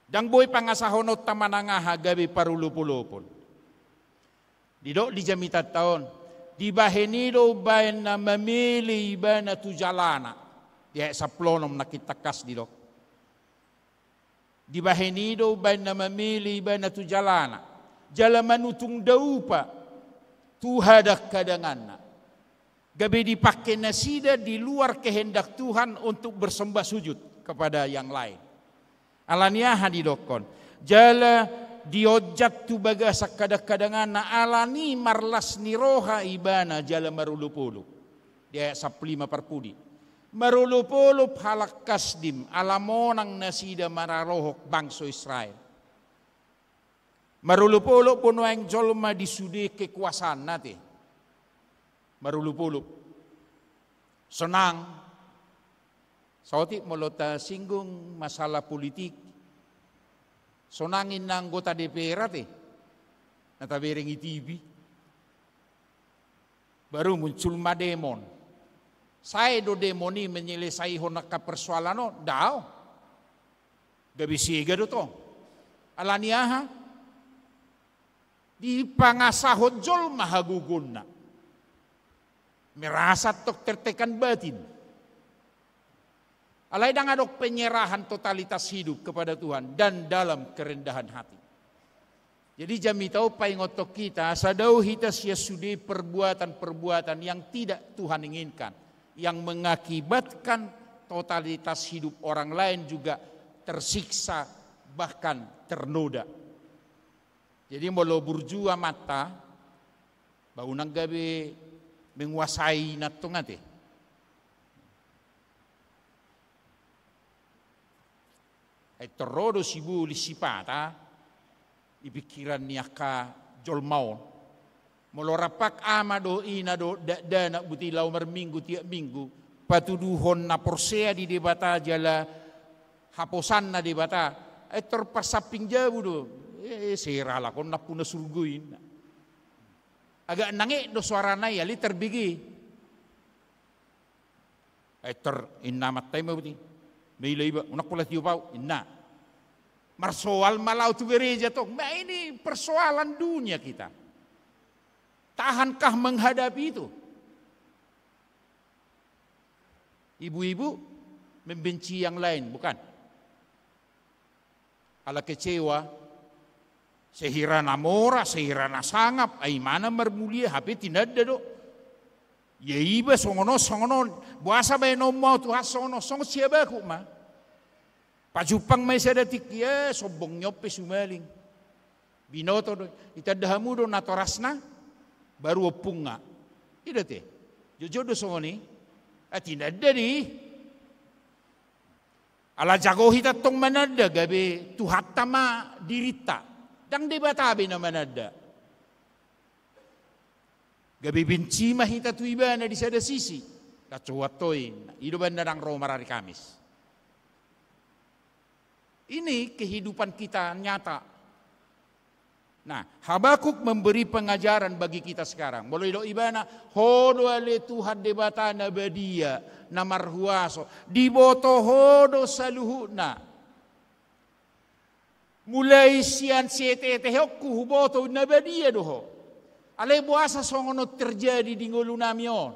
Dang boy pangasahonot tamanangaha gabi parulupulupon. Didok di jamitat taon. Di bahenido bayan na mamili iba na tujalana. Di sa plonom nakitakas didok. Di bahenido bayan na mamili iba na tujalana. Jalaman utung daupa. Tuhadak kadangan na. Gabi dipakai nasida di luar kehendak Tuhan untuk bersembah sujud kepada yang lain. Alaniah hadidokon. Jala diojat tu bagasa kadang-kadangan na alani marlas niroha ibana jala marulupulup. Dia 15 parpudi. Marulupulup halak kasdim alamonang nasida mararohok bangso Israel. Marulupulup puno ang jolma disudi kekuasaan nati. Marulupulup. Senang. Sautik molota singgung masalah politik. Sonangin na anggota DPR ate. Natabereng TV. Baru muncul mademon. Saya do demoni menyelesai honaka persoalan no. Dao. Gabi siga do to. Alaniaha. Di pangasahot jol mahagugun na. Merasa tok tertekan batin. Alay dang adok penyerahan totalitas hidup kepada Tuhan dan dalam kerendahan hati. Jadi jami tahu paingotok kita sadau hita sia sudi perbuatan-perbuatan yang tidak Tuhan inginkan, yang mengakibatkan totalitas hidup orang lain juga tersiksa bahkan ternoda. Jadi molo burjua mata baunang gabe menguasai natong ate. Ay torodo sibu lisipata ipikiran niya ka jolmao. Molo rapak ama do ina do da na butilaw marminggu tiap minggu patuduhon na porsea di debata jala haposan na debata ay terpasaping jabu do serala kon na puna surguin. Agak nangi do suara na yali terbigi. Ay inamat tayo mabuti. May iba, unak pula tiupaw, inna. Marsoal malau tu gereja to. Ini persoalan dunia kita. Tahankah menghadapi itu? Ibu-ibu membenci yang lain, bukan? Ala kecewa, sehirana mora, sehirana sangap, ay mana mermulia, hape tinada do. Ya iba songono, buasa bay no mau tuha songono, siapa aku ma? Pajupang may sadatik ya, sobong nyope sumaling. Binoto do, itadahamu do natoras na, baru opung nga. Ida te, jojo do songoni, at tinada di. Ala jago hita tong manada, gabi tuhat tama dirita. Dang debatabi na manada. Gabi benci mahita tu iba na di sada sisi. Kacuatoy, ido banda ng Roma rari Kamis. Ini kehidupan kita nyata. Nah, Habakuk memberi pengajaran bagi kita sekarang. Mulai do ibana hodo ale Tuhan debata nabadia namarhuaso diboto hodo saluhuna. Mulai sian siete hokku huboto nabadia doho. Ale buasa songono terjadi di ngolunamion.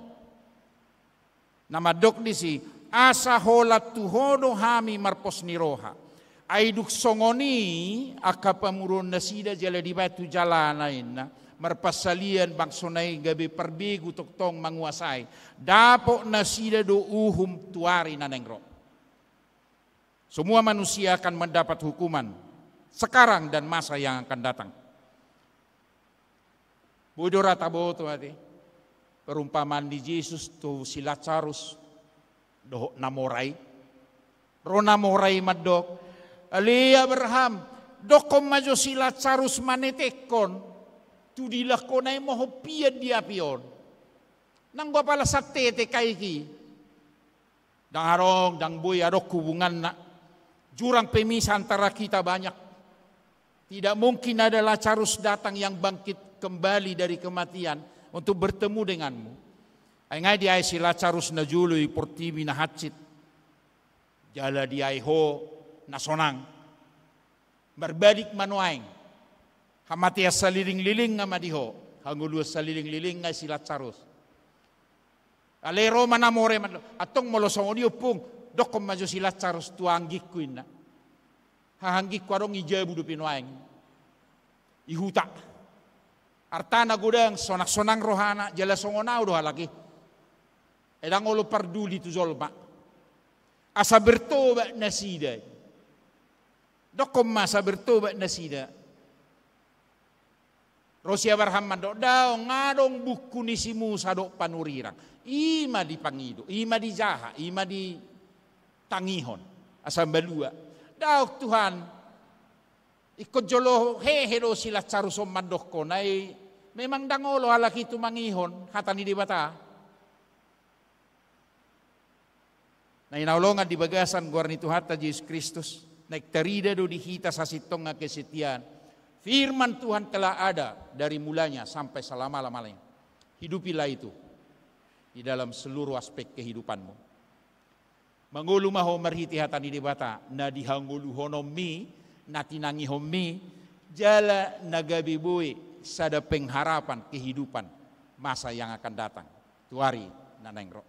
Nama dok disi asa holat tuhodo hami marpos niroha. Aiduk songoni akapamurun nasida jala di batu jalanain na marpasalian bangsonai gabe perbigu toktong manguasai dapo nasida do uhum tuari nanengro. Semua manusia akan mendapat hukuman sekarang dan masa yang akan datang. Bodora taboto ati perumpamaan di Yesus tu si Lazarus do namorai rona morai madok Ali Abraham, dokom majo si Lazarus manetekon, tu dilakonay mo hopian dia pion. Nang pala sa tete kaiki, dang harong, dang boy, adok hubungan na, jurang pemisah antara kita banyak. Tidak mungkin ada Lazarus datang yang bangkit kembali dari kematian untuk bertemu denganmu. Ay ngay di ay si Lazarus na juloy portibi na hatsit. Jala di ay ho, nasonang berbalik manuaing hamatia saliling-liling nga madiho hangulu saliling-liling nga si Lazarus alero manamore man atong molosong dio pung dokom majo si Lazarus tuanggik kuin na hahanggik kwarong ijabu do pinuaing ihuta artana gudang sonak-sonang rohana jala songonaw do halaki edang olo parduli tu zolma asa bertobat nasida dokom masa bertobat nasida. Rosia Abraham do daw ngadong buku ni si Musa do panurirang. Ima di pangido, ima di jaha, ima di tangihon. Asam balua. Daw Tuhan ikut jolo hehe do si Lazarus mandok ko nay memang dangolo halaki tu mangihon hatani di bata. Na inaulongan di bagasan guarni Tuhan Yesus Kristus. Naik terida do dihita sa sitong nga kesetian. Firman Tuhan telah ada dari mulanya sampai selama-lamanya. Hidupilah itu di dalam seluruh aspek kehidupanmu. Mangulu maho marhiti hatani debata na dihangulu honomi na tinangi homi jala nagabibui sada pengharapan kehidupan masa yang akan datang. Tuari nanengro.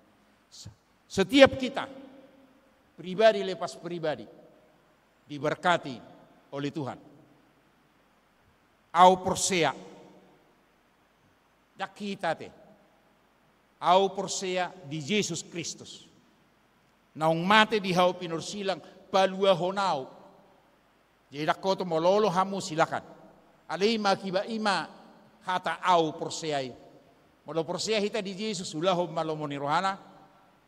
Setiap kita pribadi lepas pribadi diberkati oleh Tuhan. Au persea. Dak kita te. Au persea di Yesus Kristus. Naung mate di hau pinursilang palua honau. Jadi dak koto mololo hamu silakan. Alima kiba ima hata au perseai. Molo persea hita di Yesus ulahom malomoni rohana.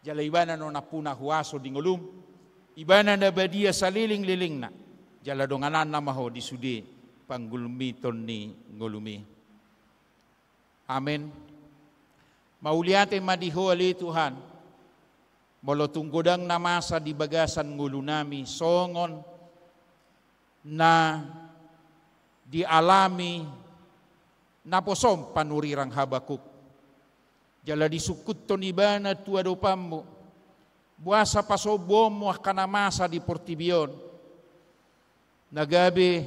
Jalaibana no napuna huaso di ngolum. Ibana na badia saliling-liling na. Jala donganan na maho di sudi panggulmiton ni ngolumi. Amen. Mauliate madiho ali Tuhan. Molo tunggodang na masa di bagasan ngulunami songon na dialami na posom panurirang Habakuk. Jala disukut ton ibana tua dopammu. Buasa pasobom mo kanamasa di portibion. Nagabi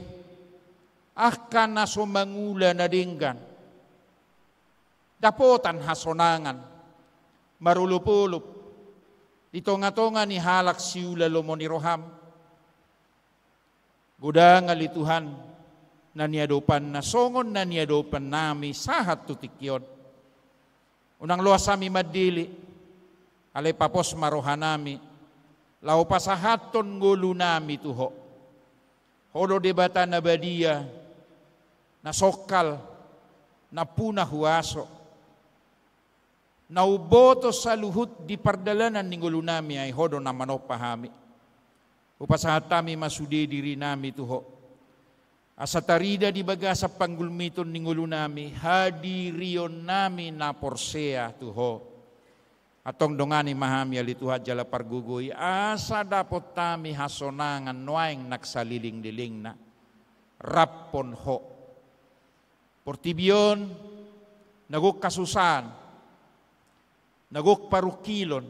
akan nasomangula na dinggan. Dapotan hasonangan. Marulup-ulup. Ditonga-tonga ni halak siula lomoni roham. Gudang ali Tuhan na niadopan na songon na niadopan nami sahat tutikyon. Unang luasami madili. Ale papos marohanami, lau pasahaton ngulunami tuho. Hodo debata na badia, na sokal, na puna huaso. Na uboto sa luhut di pardalanan ni ngulunami ay hodo na manopahami. Upasahatami masudi diri nami tuho. Asa tarida di bagasa panggulmiton ni ngulunami, hadirion nami na porsea tuho. Atong dongani mahami ali Tuhan jala pargugoy asa dapot tami hasonangan nuaing nagsaliling-liling na rappon ho. Portibion naguk kasusan, naguk parukilon,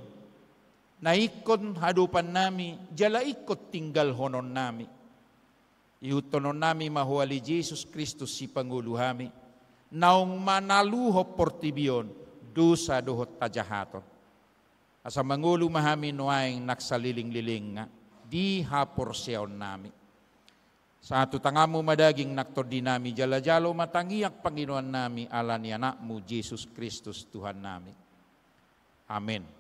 naikon hadupan nami, jala ikot tinggal honon nami. Iutonon nami mahuali Jesus Kristus si Pangulo hami, naong manaluho portibion, dusa duhot tajahaton. Asa mangulo mahami nuaing naksaliling-liling nga, di haporseon nami. Sa tutangamu madaging naktor di nami, jala-jalo matangiyak Panginoon nami, ala ni anakmu Jesus Kristus Tuhan nami. Amen.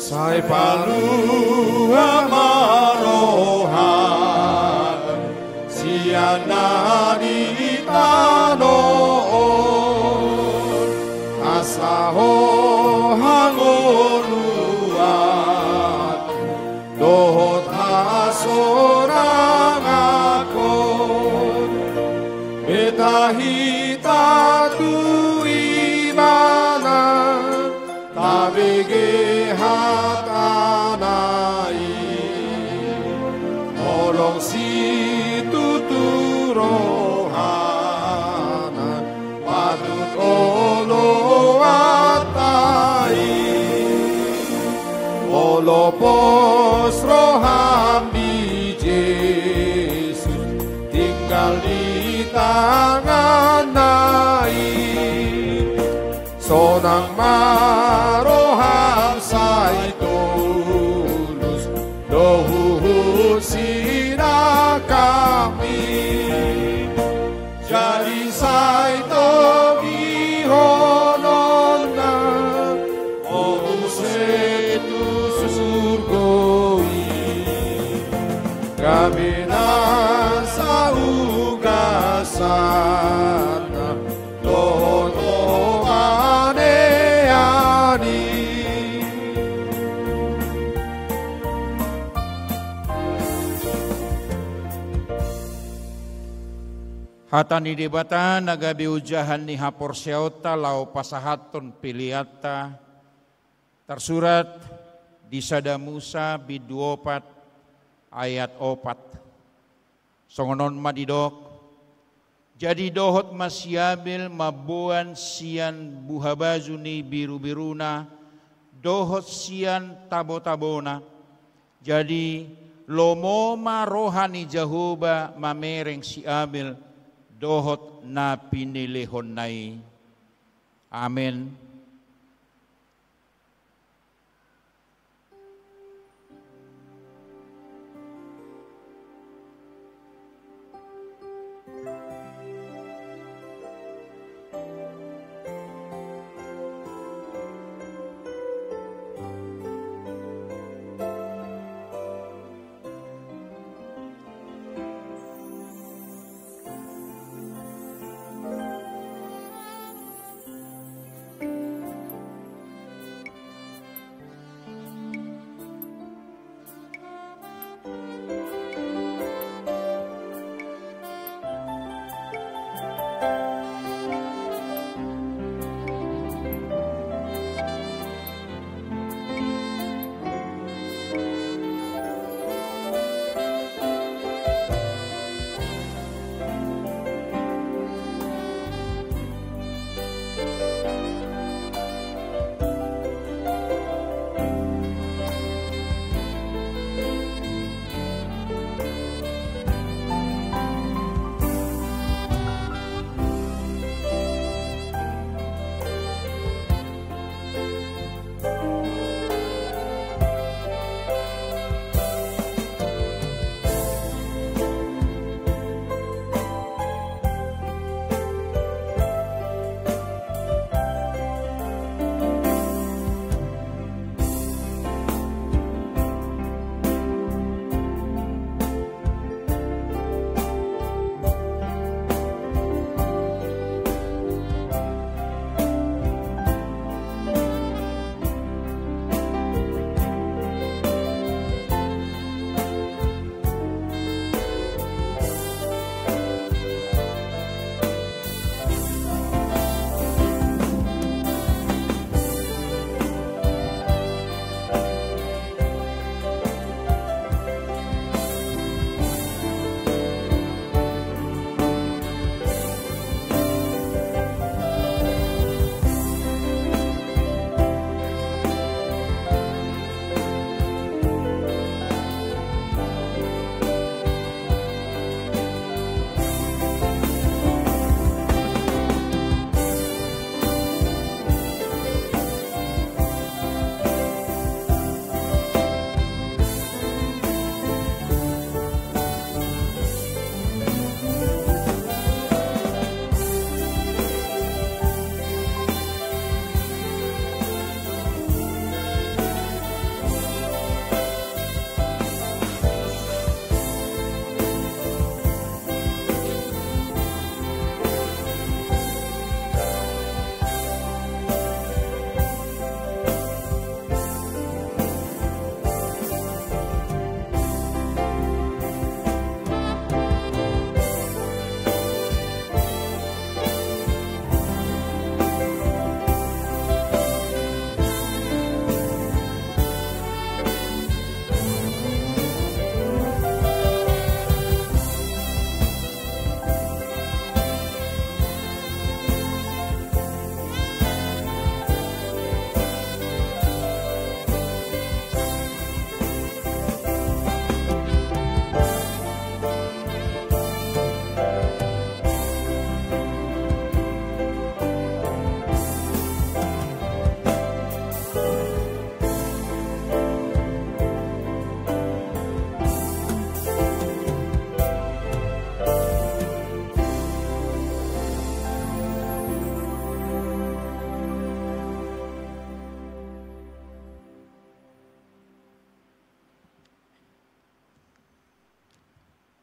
Sai palua marohan siana di tanoon asaho hangoluat dohot hasorang akon betahita tuimana tabege hatanai olong si tuturohana patut olo atai olo pos roham di Yesus tinggal di tangan nai sonang maroham sai tulus dohuhut sina kami jadi sai togi hononna ohus itu surgoi kami nasa ugasana dono Hatan ni debata nagabi ujahan ni haporseota lau pasahaton piliata tersurat di Sada Musa biduopat ayat 4 songonon madidok jadi dohot masyabil mabuan sian buhabazuni biru-biruna dohot sian tabo-tabona jadi lomoma rohani Jahoba mamereng si Abil dohot na pinilihon nai. Amen.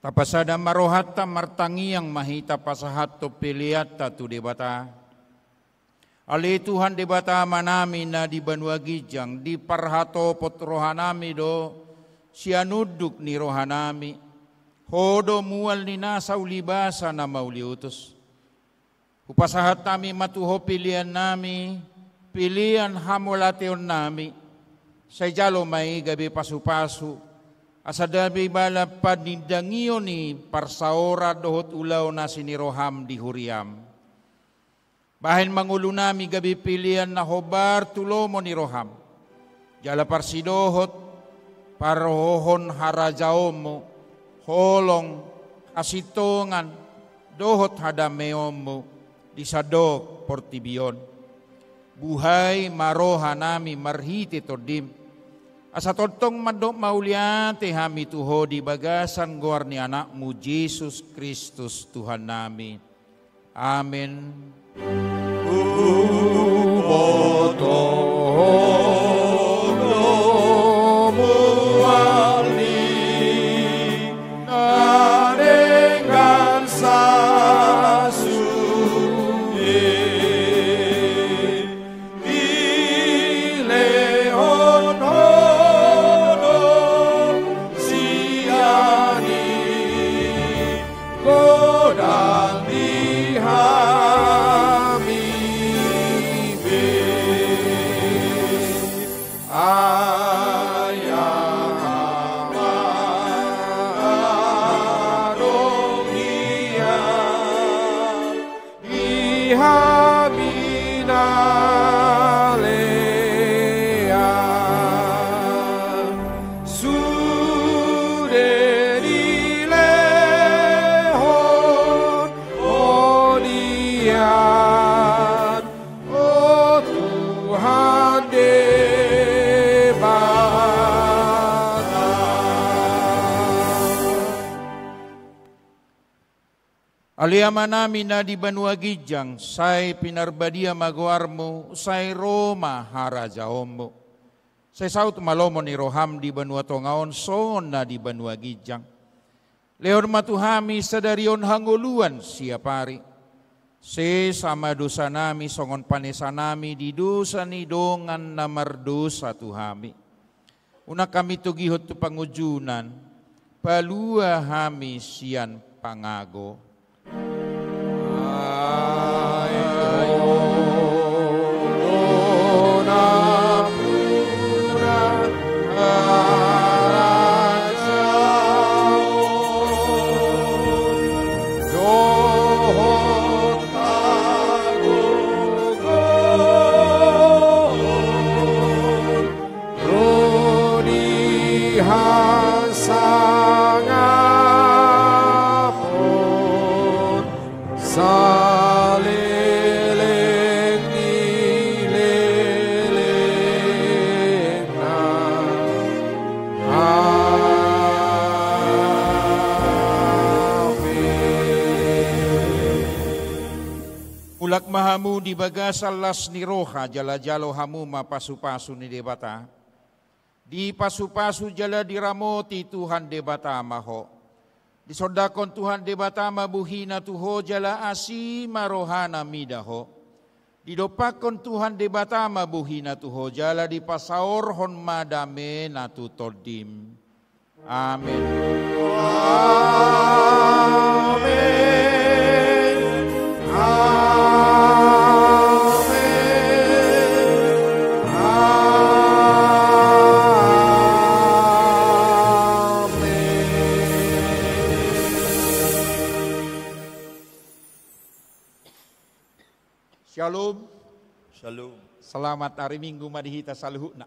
Tapasada marohatta martangiang mahita pasahat to piliata tu debata. Ali Tuhan debata manami na di Banua Gijang di parhato pot rohanami do sianuduk ni rohanami. Hodo mual ni nasa ulibasa na mauliutos. Upasahat nami matuho pilihan nami, pilihan hamulateon nami. Sa jalo may gabi pasu-pasu. Asadabi balapad ni dangiyo ni parsaora dohot ulaw na siniroham di huriam. Bahin mangulo nami gabi pilihan na hobar tulomo ni roham. Jala parsidohot parohon harajaom mo, holong asitongan dohot hadameom mo di sadok portibion. Buhay maroha nami marhiti todim. Asa totong madok mauliate hami tuho di bagasan guar ni anakmu Yesus Kristus Tuhan nami. Amin. Aliama namin na di Banua Gijang, say pinarbadia maguarmo, say Roma harajaom mo. Say saut malomo ni roham di Banua Tongaon, son na di Banua Gijang. Leon matuhami sa darion hanguluan siya pari. Se sama dosa nami, songon panesa nami, di dosa ni dongan na mardosa tuhami. Una kami tugihot tu pangujunan, palua hami siyan pangago. Ulak mahamu di bagasal las ni roha jala-jalo hamu mapasu-pasu ni debata. Di pasu-pasu jala diramoti Tuhan debata maho. Di sodakon Tuhan debata mabuhina tuho jala asi marohana midaho. Di dopakon Tuhan debata mabuhina tuho jala di pasaor hon madame natu todim. Amin. Amin. Shalom. Shalom. Selamat hari Minggu madihita saluhuna.